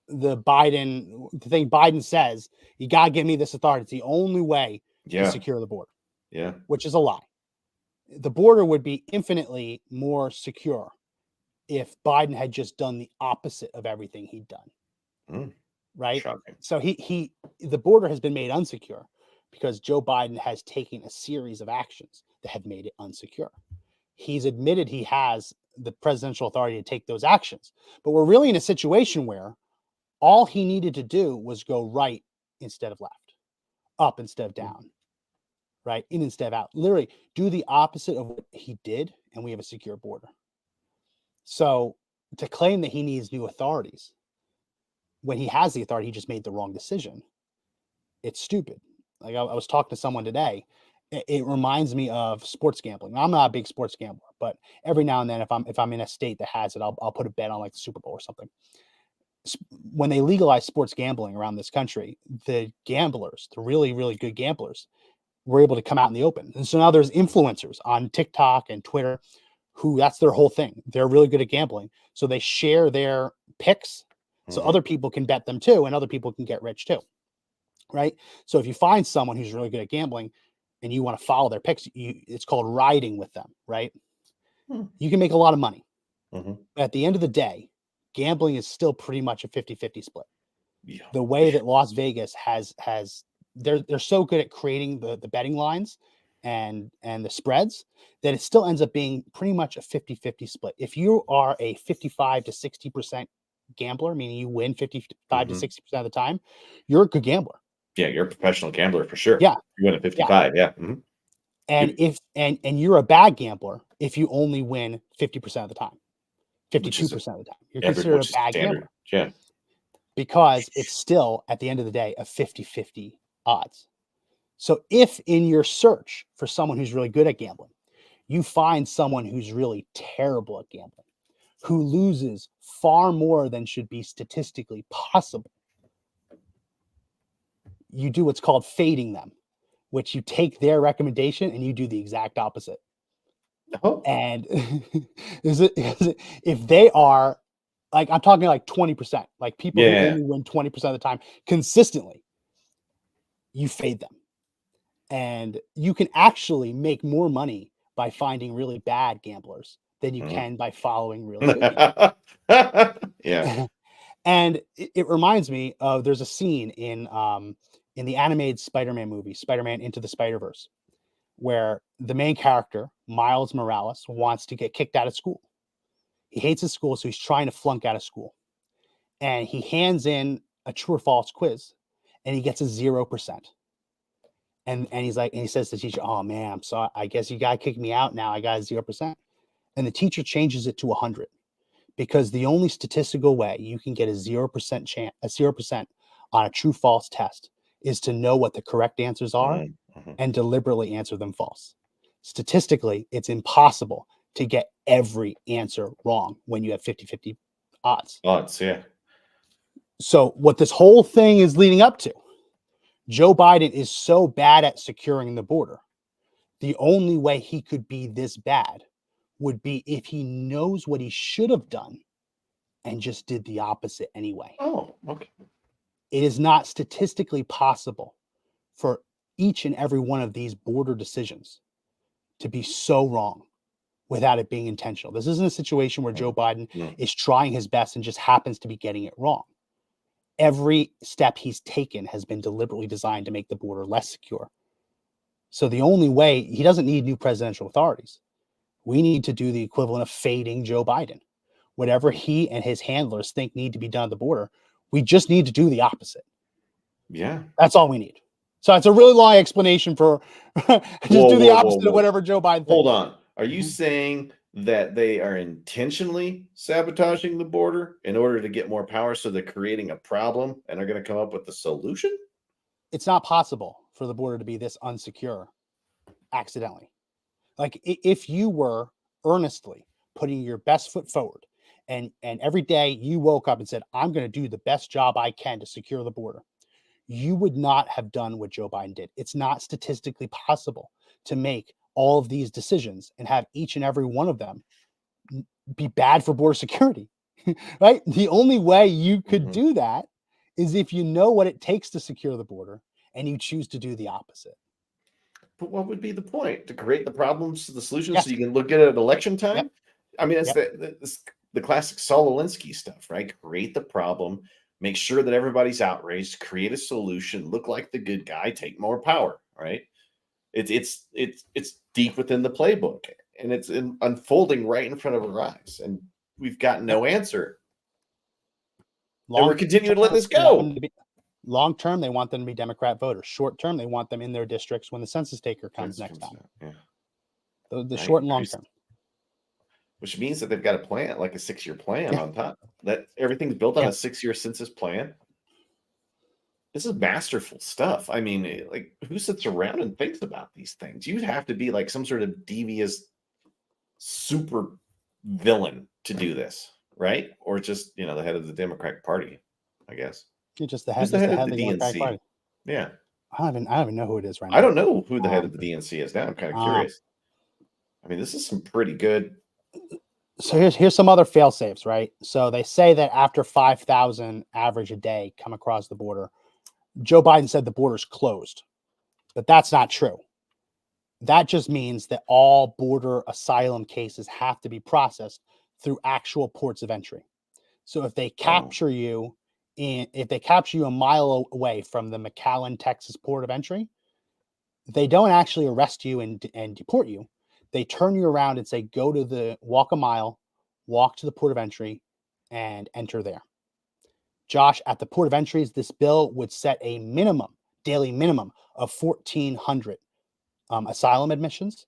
the thing Biden says, you gotta give me this authority. It's the only way to secure the border. Yeah. Which is a lie. The border would be infinitely more secure if Biden had just done the opposite of everything he'd done. Right? Shocking. So the border has been made unsecure because Joe Biden has taken a series of actions that have made it unsecure. he's admitted he has the presidential authority to take those actions. But we're really in a situation where all he needed to do was go right instead of left, up instead of down, right, in instead of out. Literally do the opposite of what he did, and we have a secure border. So to claim that he needs new authorities when he has the authority, he just made the wrong decision. It's stupid. Like I was talking to someone today. It reminds me of sports gambling. I'm not a big sports gambler, but every now and then, if I'm in a state that has it, I'll put a bet on like the Super Bowl or something. When they legalized sports gambling around this country, the gamblers, the really, really good gamblers, were able to come out in the open. And so now there's influencers on TikTok and Twitter who that's their whole thing. They're really good at gambling. So they share their picks so other people can bet them too, and other people can get rich too. Right. So if you find someone who's really good at gambling and you want to follow their picks, it's called riding with them. Right. You can make a lot of money. But at the end of the day, gambling is still pretty much a 50-50 split. Yeah. The way that Las Vegas has they're so good at creating the betting lines and the spreads that it still ends up being pretty much a 50-50 split. If you are a 55 to 60% gambler, meaning you win 55 to 60% of the time, you're a good gambler. Yeah, you're a professional gambler for sure. Yeah. You win at 55, yeah. And if and you're a bad gambler if you only win 50% of the time. 52% of the time. You're considered a bad gambler. Yeah. Because it's still, at the end of the day, a 50-50 odds. So if in your search for someone who's really good at gambling, you find someone who's really terrible at gambling, who loses far more than should be statistically possible, you do what's called fading them, which you take their recommendation and you do the exact opposite. Oh. And if they are, like, I'm talking like 20%, like people who only win 20% of the time consistently, you fade them. And you can actually make more money by finding really bad gamblers than you can by following really good gamblers. Yeah. And it reminds me of, there's a scene in the animated Spider-Man movie, Spider-Man Into the Spider-Verse, where the main character, Miles Morales, wants to get kicked out of school. He hates his school, so he's trying to flunk out of school. And he hands in a true or false quiz, and he gets a 0%. And he's like, and he says to the teacher, "Oh man, I'm sorry. I guess you gotta kick me out now. I got a 0%." And the teacher changes it to 100, because the only statistical way you can get a 0% chance, a 0% on a true false test, is to know what the correct answers are and deliberately answer them false. Statistically, it's impossible to get every answer wrong when you have 50-50 odds. Yeah. So what this whole thing is leading up to, Joe Biden is so bad at securing the border. The only way he could be this bad would be if he knows what he should have done and just did the opposite anyway. Oh, okay. It is not statistically possible for each and every one of these border decisions to be so wrong without it being intentional. This isn't a situation where Joe Biden is trying his best and just happens to be getting it wrong. Every step he's taken has been deliberately designed to make the border less secure. So the only way, he doesn't need new presidential authorities. We need to do the equivalent of fading Joe Biden. Whatever he and his handlers think need to be done at the border, we just need to do the opposite. Yeah. That's all we need. So it's a really long explanation for do the opposite of whatever Joe Biden thinks. Hold on. Are you saying that they are intentionally sabotaging the border in order to get more power, so they're creating a problem and are going to come up with the solution? It's not possible for the border to be this unsecure accidentally. Like, if you were earnestly putting your best foot forward and every day you woke up and said, "I'm going to do the best job I can to secure the border," you would not have done what Joe Biden did. It's not statistically possible to make all of these decisions and have each and every one of them be bad for border security, right? The only way you could do that is if you know what it takes to secure the border and you choose to do the opposite. But what would be the point? To create the problems, the solutions, so you can look at it at election time? Yep. I mean, it's the classic Saul Alinsky stuff, right? Create the problem, make sure that everybody's outraged, create a solution, look like the good guy, take more power, right? It's deep within the playbook. and it's unfolding right in front of our eyes, and we've got no answer. And we're continuing to let this go. Long term, they want them to be Democrat voters. Short term, they want them in their districts when the census taker comes next time. Yeah. The short and long term. Which means that they've got a plan, like a 6-year plan on top. That everything's built on a 6-year census plan. This is masterful stuff. I mean, like, who sits around and thinks about these things? You'd have to be like some sort of devious super villain to do this, right? Or just, the head of the Democratic Party, I guess. You're just the head, Who's the head of the Democratic Party. Yeah. I don't even know who it is right now. I don't know who the head of the DNC is now. I'm kind of curious. I mean, this is some pretty good. So here's some other fail safes, right? So they say that after 5,000 average a day come across the border, Joe Biden said the border's closed, but that's not true. That just means that all border asylum cases have to be processed through actual ports of entry. So if they capture you a mile away from the McAllen, Texas port of entry, they don't actually arrest you and deport you. They turn you around and say, walk a mile, walk to the port of entry, and enter there. Josh, at the port of entries, this bill would set a daily minimum of 1,400 asylum admissions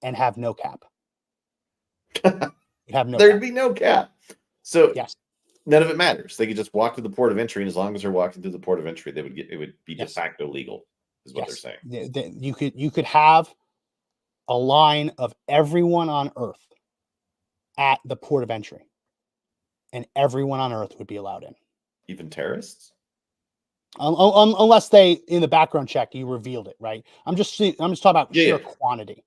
and have no cap. There'd be no cap. So yes, none of it matters. They could just walk to the port of entry, and as long as they're walking through the port of entry, it would be de facto legal, is what they're saying. You could have a line of everyone on Earth at the port of entry, and everyone on Earth would be allowed in. Even terrorists? Unless they, in the background check, you revealed it, right? I'm just talking about sheer quantity.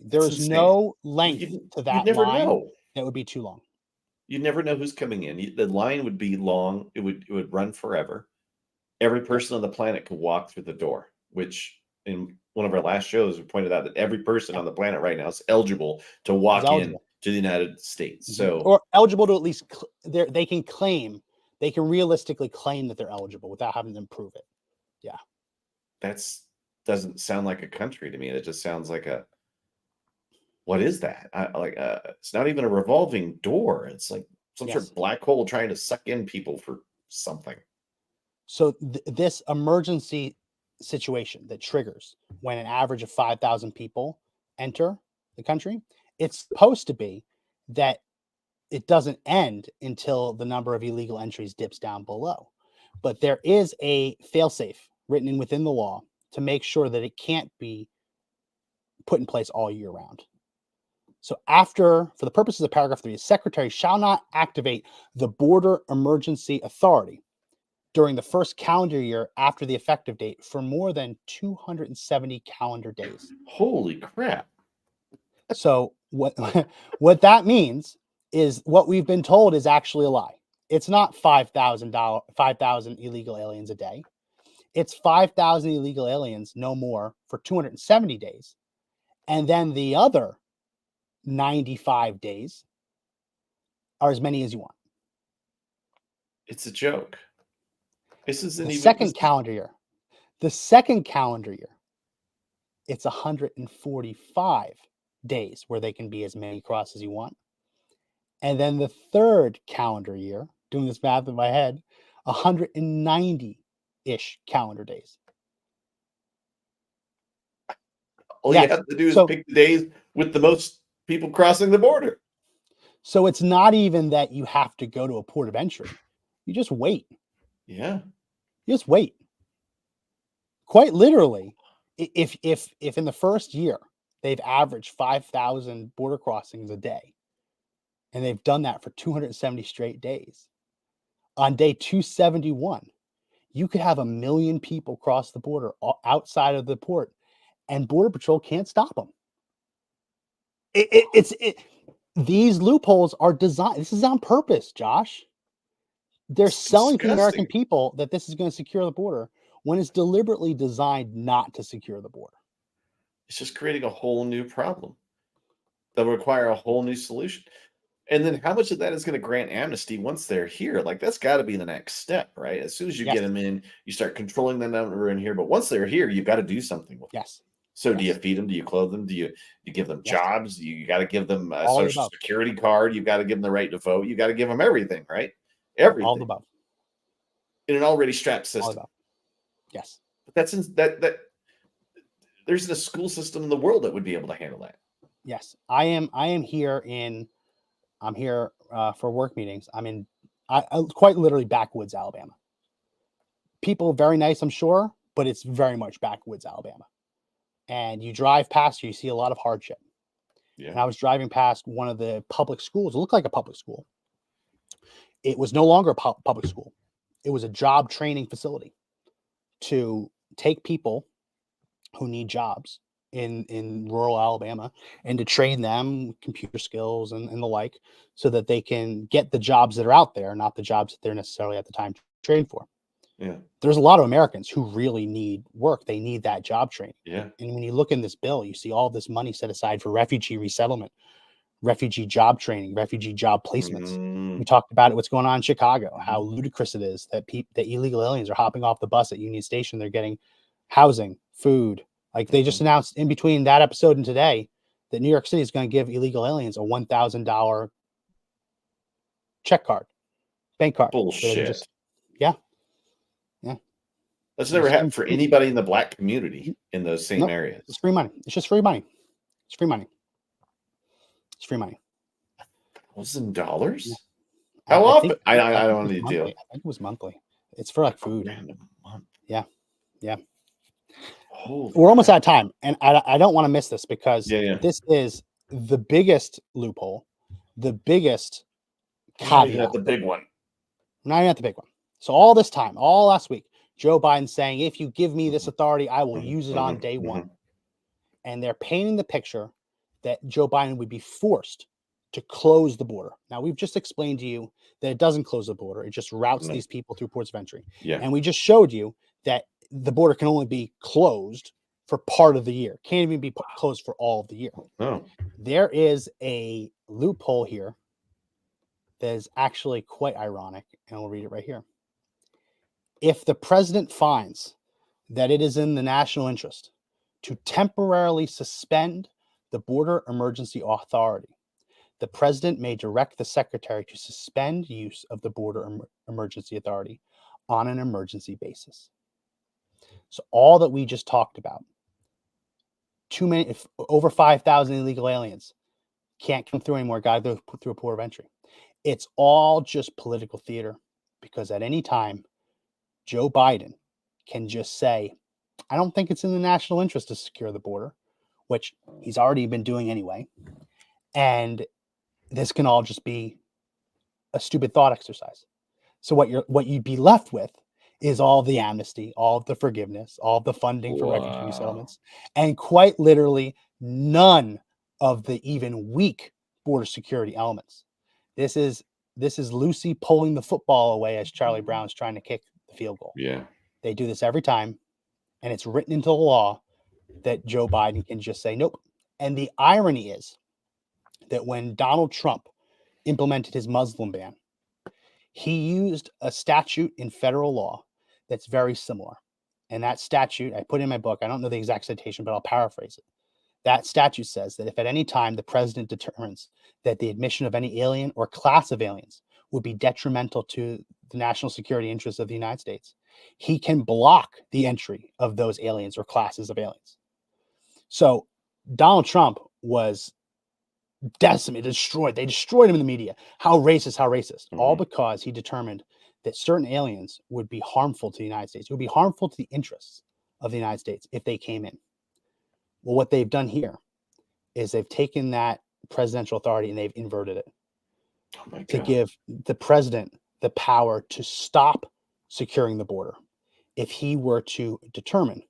There is no length to that line that would be too long. You'd never know who's coming in. The line would be long. It would run forever. Every person on the planet could walk through the door, which in one of our last shows, we pointed out that every person on the planet right now is eligible to walk in to the United States. So, or eligible to at least they can realistically claim that they're eligible without having to prove it. Yeah. Doesn't sound like a country to me. It just sounds like what is that? It's not even a revolving door. It's like some sort of black hole trying to suck in people for something. So this emergency situation that triggers when an average of 5,000 people enter the country, it's supposed to be that it doesn't end until the number of illegal entries dips down below. But there is a failsafe written in within the law to make sure that it can't be put in place all year round. So for the purposes of paragraph 3, the secretary shall not activate the Border Emergency Authority during the first calendar year after the effective date for more than 270 calendar days. Holy crap. So what that means is what we've been told is actually a lie. It's not 5,000 illegal aliens a day. It's 5,000 illegal aliens, no more, for 270 days. And then the other 95 days are as many as you want. It's a joke. This isn't the even second calendar year. The second calendar year, it's 145 days where they can be as many cross as you want. And then the third calendar year, doing this math in my head, 190-ish calendar days. All you have to do is pick the days with the most people crossing the border. So it's not even that you have to go to a port of entry. You just wait. Yeah. You just wait. Quite literally, if in the first year they've averaged 5,000 border crossings a day, and they've done that for 270 straight days, on day 271, you could have 1 million people cross the border outside of the port, and Border Patrol can't stop them. These loopholes are designed. This is on purpose, Josh. They're selling to the American people that this is going to secure the border when it's deliberately designed not to secure the border. It's just creating a whole new problem that will require a whole new solution. And then how much of that is going to grant amnesty once they're here? Like, that's got to be the next step, right? As soon as you get them in, you start controlling the number in here. But once they're here, you've got to do something with them. Yes. So do you feed them? Do you clothe them? Do you give them Yes. jobs? You got to give them a All of the social above. security card. You've got to give them the right to vote. You got to give them everything, right? All of the Everything above. in an already strapped All of the system. above. Yes. But that's that there's a school system in the world that would be able to handle that. Yes. I'm here for work meetings. I'm quite literally backwoods Alabama. People very nice, I'm sure, but it's very much backwoods Alabama. And you drive past, you see a lot of hardship. And Yeah. I was driving past one of the public schools. It looked like a public school. It was no longer a public school. It was a job training facility to take people who need jobs in rural Alabama and to train them computer skills and the like, so that they can get the jobs that are out there, not the jobs that they're necessarily at the time trained for. Yeah. There's a lot of Americans who really need work. They need that job training. Yeah. And when you look in this bill, you see all this money set aside for refugee resettlement, refugee job training, refugee job placements. We talked about it, what's going on in Chicago, how ludicrous it is that that illegal aliens are hopping off the bus at Union Station. They're getting housing, food. Like they just announced in between that episode and today that New York City is going to give illegal aliens a $1,000 check card, bank card. Bullshit. Yeah. That's never happened for anybody in the black community in those same areas. It's free money. It's just free money. It's free money. It's free money. $1,000? Yeah. How often? I don't need to deal. I think it was monthly. It's for like food. Yeah. Yeah. We're almost out of time. And I don't want to miss this because this is the biggest loophole, the biggest caveat. The big one. Not even at the big one. So all this time, all last week, Joe Biden saying, if you give me this authority, I will use it on day one. And they're painting the picture that Joe Biden would be forced to close the border. Now, we've just explained to you that it doesn't close the border. It just routes these people through ports of entry. Yeah. And we just showed you that the border can only be closed for part of the year. Can't even be closed for all of the year. No. There is a loophole here that is actually quite ironic, and I'll read it right here. If the president finds that it is in the national interest to temporarily suspend the Border Emergency Authority, the president may direct the secretary to suspend use of the Border Emergency Authority on an emergency basis. So all that we just talked about, over 5,000 illegal aliens can't come through anymore, got to go through a port of entry. It's all just political theater, because at any time, Joe Biden can just say, I don't think it's in the national interest to secure the border, which he's already been doing anyway. And this can all just be a stupid thought exercise. So what you'd be left with is all the amnesty, all the forgiveness, all the funding for refugee resettlements, and quite literally none of the even weak border security elements. This is Lucy pulling the football away as Charlie Brown's trying to kick the field goal. Yeah. They do this every time, and it's written into the law that Joe Biden can just say nope. And the irony is that when Donald Trump implemented his Muslim ban, he used a statute in federal law that's very similar. And that statute, I put in my book, I don't know the exact citation, but I'll paraphrase it. That statute says that if at any time the president determines that the admission of any alien or class of aliens would be detrimental to the national security interests of the United States, he can block the entry of those aliens or classes of aliens. So Donald Trump was decimated, destroyed. They destroyed him in the media. How racist, all because he determined that certain aliens would be harmful to the United States. It would be harmful to the interests of the United States if they came in. Well, what they've done here is they've taken that presidential authority and they've inverted it to give the president the power to stop securing the border if he were to determine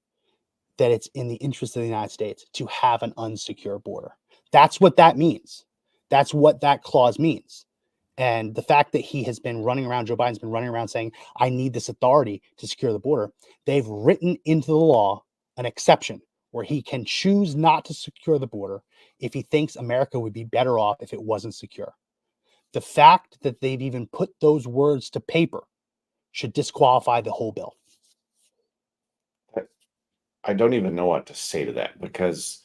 that it's in the interest of the United States to have an unsecure border. That's what that means. That's what that clause means. And the fact that he has been running around, Joe Biden's been running around saying, I need this authority to secure the border. They've written into the law an exception where he can choose not to secure the border if he thinks America would be better off if it wasn't secure. The fact that they've even put those words to paper should disqualify the whole bill. I don't even know what to say to that, because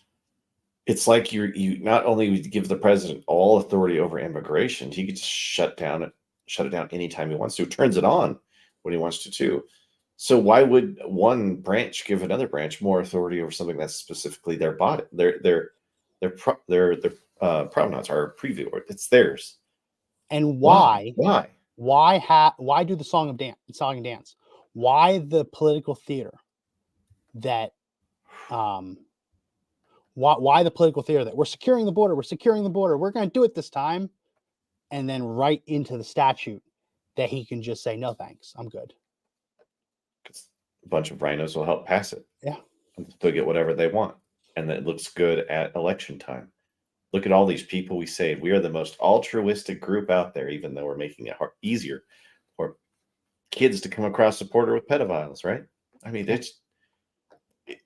it's like you not only give the president all authority over immigration, he could just shut it down anytime he wants to, turns it on when he wants to too. So why would one branch give another branch more authority over something that's specifically their body, their provenance or preview, or it's theirs? And Why? why do the song and dance? Why the political theater that why the political theater that we're securing the border, we're going to do it this time, and then write into the statute that he can just say no thanks, I'm good. 'Cause a bunch of rhinos will help pass it. Yeah. They'll get whatever they want, and it looks good at election time. Look at all these people we saved. We are the most altruistic group out there, even though we're making it easier for kids to come across the border with pedophiles, right? I mean,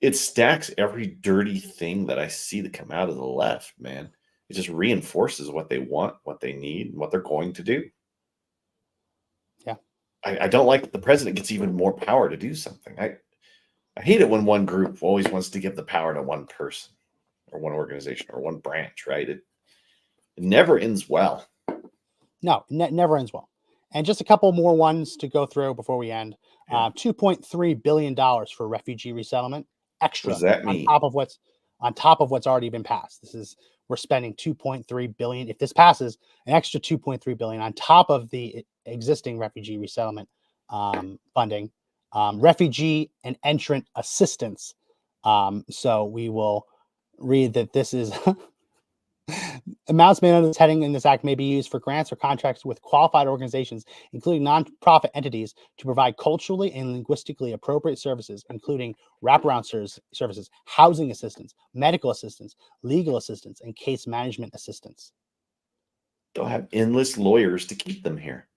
it stacks every dirty thing that I see that come out of the left, man. It just reinforces what they want, what they need, and what they're going to do. Yeah. I don't like that the president gets even more power to do something. I hate it when one group always wants to give the power to one person or one organization or one branch, right? It never ends well. No, never ends well. And just a couple more ones to go through before we end. Yeah. $2.3 billion for refugee resettlement, extra What does that mean? on top of what's already been passed. We're spending 2.3 billion. If this passes, an extra 2.3 billion on top of the existing refugee resettlement funding, refugee and entrant assistance. So we will read that this is amounts made under this heading in this act may be used for grants or contracts with qualified organizations, including nonprofit entities, to provide culturally and linguistically appropriate services, including wraparound services, housing assistance, medical assistance, legal assistance, and case management assistance. They'll have endless lawyers to keep them here.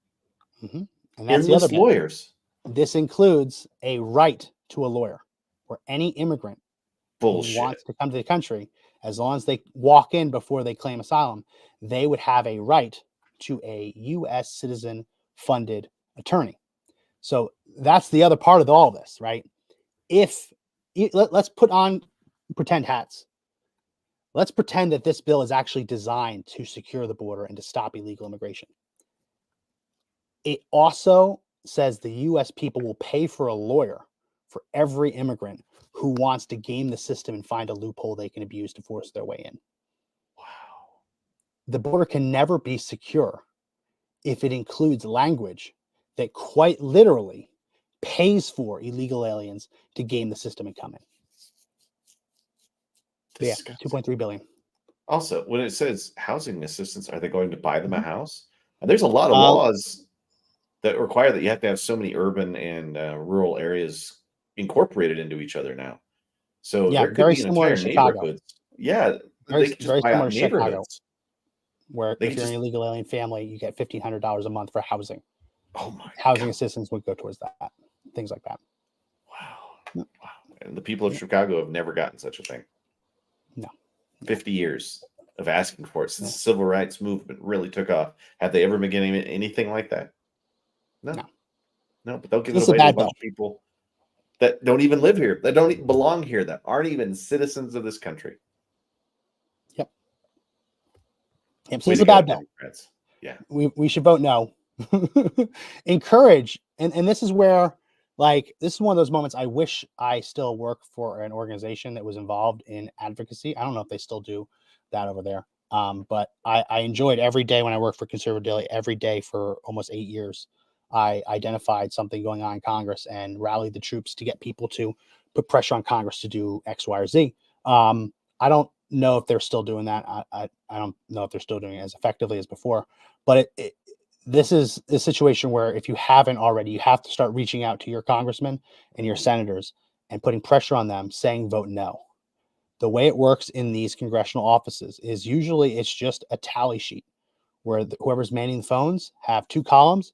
Mm-hmm. And that's the Endless other bit. lawyers. This includes a right to a lawyer, where any immigrant Bullshit. who wants to come to the country, as long as they walk in before they claim asylum, they would have a right to a U.S. citizen funded attorney. So that's the other part of all this, right? Let's put on pretend hats. Let's pretend that this bill is actually designed to secure the border and to stop illegal immigration. It also says the U.S. people will pay for a lawyer for every immigrant who wants to game the system and find a loophole they can abuse to force their way in. Wow. The border can never be secure if it includes language that quite literally pays for illegal aliens to game the system and come in. Yeah, 2.3 billion. Also, when it says housing assistance, are they going to buy them a house? And there's a lot of laws that require that you have to have so many urban and rural areas incorporated into each other now. So yeah, there could very be similar to Chicago. neighborhoods. Yeah, very, they could just very buy similar out to Chicago, neighborhoods. where They if could you're an just, illegal alien family, you get $1,500 a month for housing. oh my Housing God. assistance would go towards that. Things like that. Wow. Wow. And the people of Chicago have never gotten such a thing. No. 50 years of asking for it since the civil rights movement really took off. Have they ever been getting anything like that? No. No, but they'll give it away to a bunch of people that don't even live here, that don't belong here, that aren't even citizens of this country. Yep. So it's a bad bill. Democrats. Yeah. We should vote no. Encourage, and this is where, like, this is one of those moments I wish I still work for an organization that was involved in advocacy. I don't know if they still do that over there. But I enjoyed every day when I worked for Conservative Daily, every day for almost 8 years. I identified something going on in Congress and rallied the troops to get people to put pressure on Congress to do X, Y, or Z. I don't know if they're still doing that. I don't know if they're still doing it as effectively as before. But this is a situation where if you haven't already, you have to start reaching out to your congressmen and your senators and putting pressure on them, saying vote no. The way it works in these congressional offices is usually it's just a tally sheet where whoever's manning the phones have 2 columns,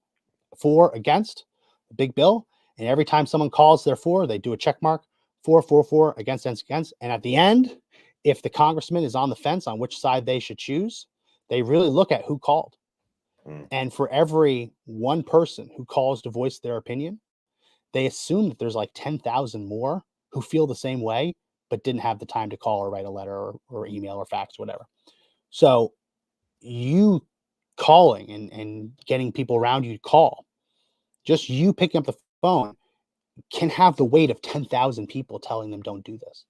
for, against, a big bill. And every time someone calls their for, they do a check mark, for, against. And at the end, if the congressman is on the fence on which side they should choose, they really look at who called. And for every one person who calls to voice their opinion, they assume that there's like 10,000 more who feel the same way, but didn't have the time to call or write a letter or email or fax, whatever. So you calling and getting people around you to call, just you picking up the phone can have the weight of 10,000 people telling them don't do this.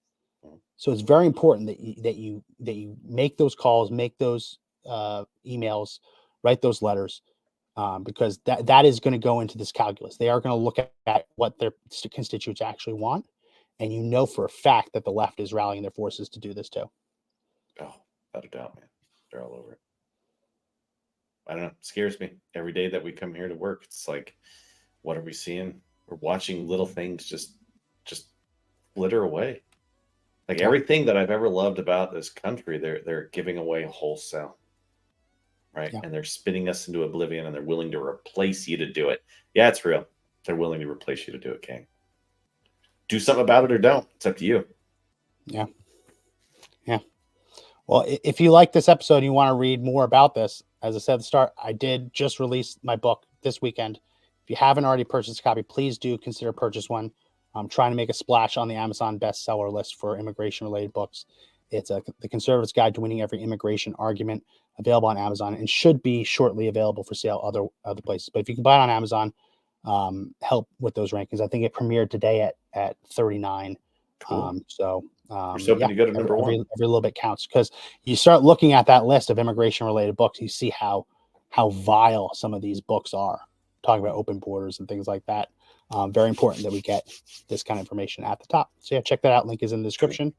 So it's very important that you make those calls, make those emails, write those letters, because that is going to go into this calculus. They are going to look at what their constituents actually want, and you know for a fact that the left is rallying their forces to do this too. Oh, without a doubt, man. They're all over it. I don't know. It scares me every day that we come here to work. It's like, what are we seeing? We're watching little things just flitter away. Like everything that I've ever loved about this country, they're giving away wholesale, right? Yeah. And they're spinning us into oblivion, and they're willing to replace you to do it. Yeah, it's real. They're willing to replace you to do it, King. Do something about it or don't. It's up to you. Yeah. Well, if you like this episode and you want to read more about this, as I said at the start, I did just release my book this weekend. If you haven't already purchased a copy, please do consider purchase one. I'm trying to make a splash on the Amazon bestseller list for immigration-related books. It's The Conservative's Guide to Winning Every Immigration Argument, available on Amazon, and should be shortly available for sale other places. But if you can buy it on Amazon, help with those rankings. I think it premiered today at 39. Cool. You're so hoping to go to number one. Every little bit counts, because you start looking at that list of immigration-related books, you see how vile some of these books are. Talking about open borders and things like that. Very important that we get this kind of information at the top. So yeah, check that out. Link is in the description.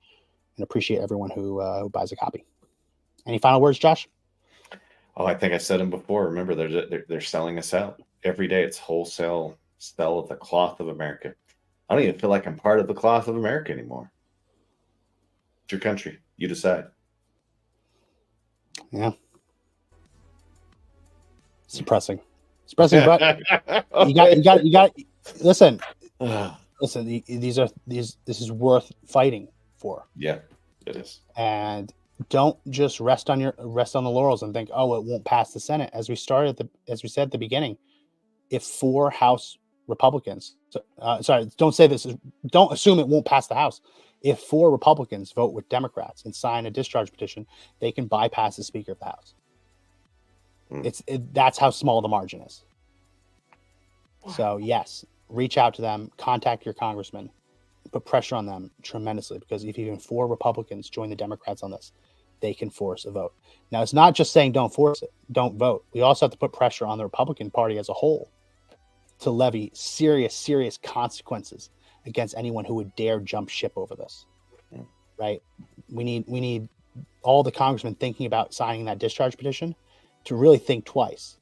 And appreciate everyone who buys a copy. Any final words, Josh? Oh, I think I said them before. Remember, they're selling us out every day. It's wholesale sell of the cloth of America. I don't even feel like I'm part of the cloth of America anymore. It's your country. You decide. Yeah. It's depressing, but you got listen. Listen, this is worth fighting for. Yeah, it is. And don't just rest on the laurels and think, oh, it won't pass the Senate. As we said at the beginning, if 4 House Republicans, don't assume it won't pass the House. If 4 Republicans vote with Democrats and sign a discharge petition, they can bypass the Speaker of the House. That's how small the margin is. Wow. So yes, reach out to them, contact your congressman, put pressure on them tremendously, because if even 4 Republicans join the Democrats on this, they can force a vote. Now, it's not just saying don't force it, don't vote. We also have to put pressure on the Republican Party as a whole to levy serious consequences against anyone who would dare jump ship over this. Right? We need all the congressmen thinking about signing that discharge petition to really think twice.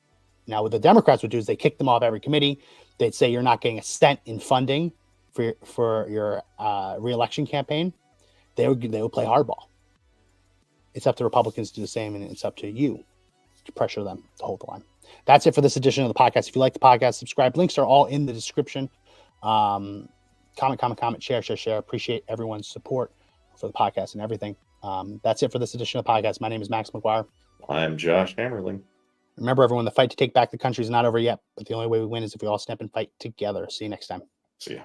Now, what the Democrats would do is they kick them off every committee. They'd say you're not getting a cent in funding for your re-election campaign. They would play hardball. It's up to Republicans to do the same, and it's up to you to pressure them to hold the line. That's it for this edition of the podcast. If you like the podcast, subscribe. Links are all in the description. Comment, share. Appreciate everyone's support for the podcast and everything. That's it for this edition of the podcast. My name is Max McGuire. I'm Josh Hammerling. Remember, everyone, the fight to take back the country is not over yet, but the only way we win is if we all step and fight together. See you next time. See ya.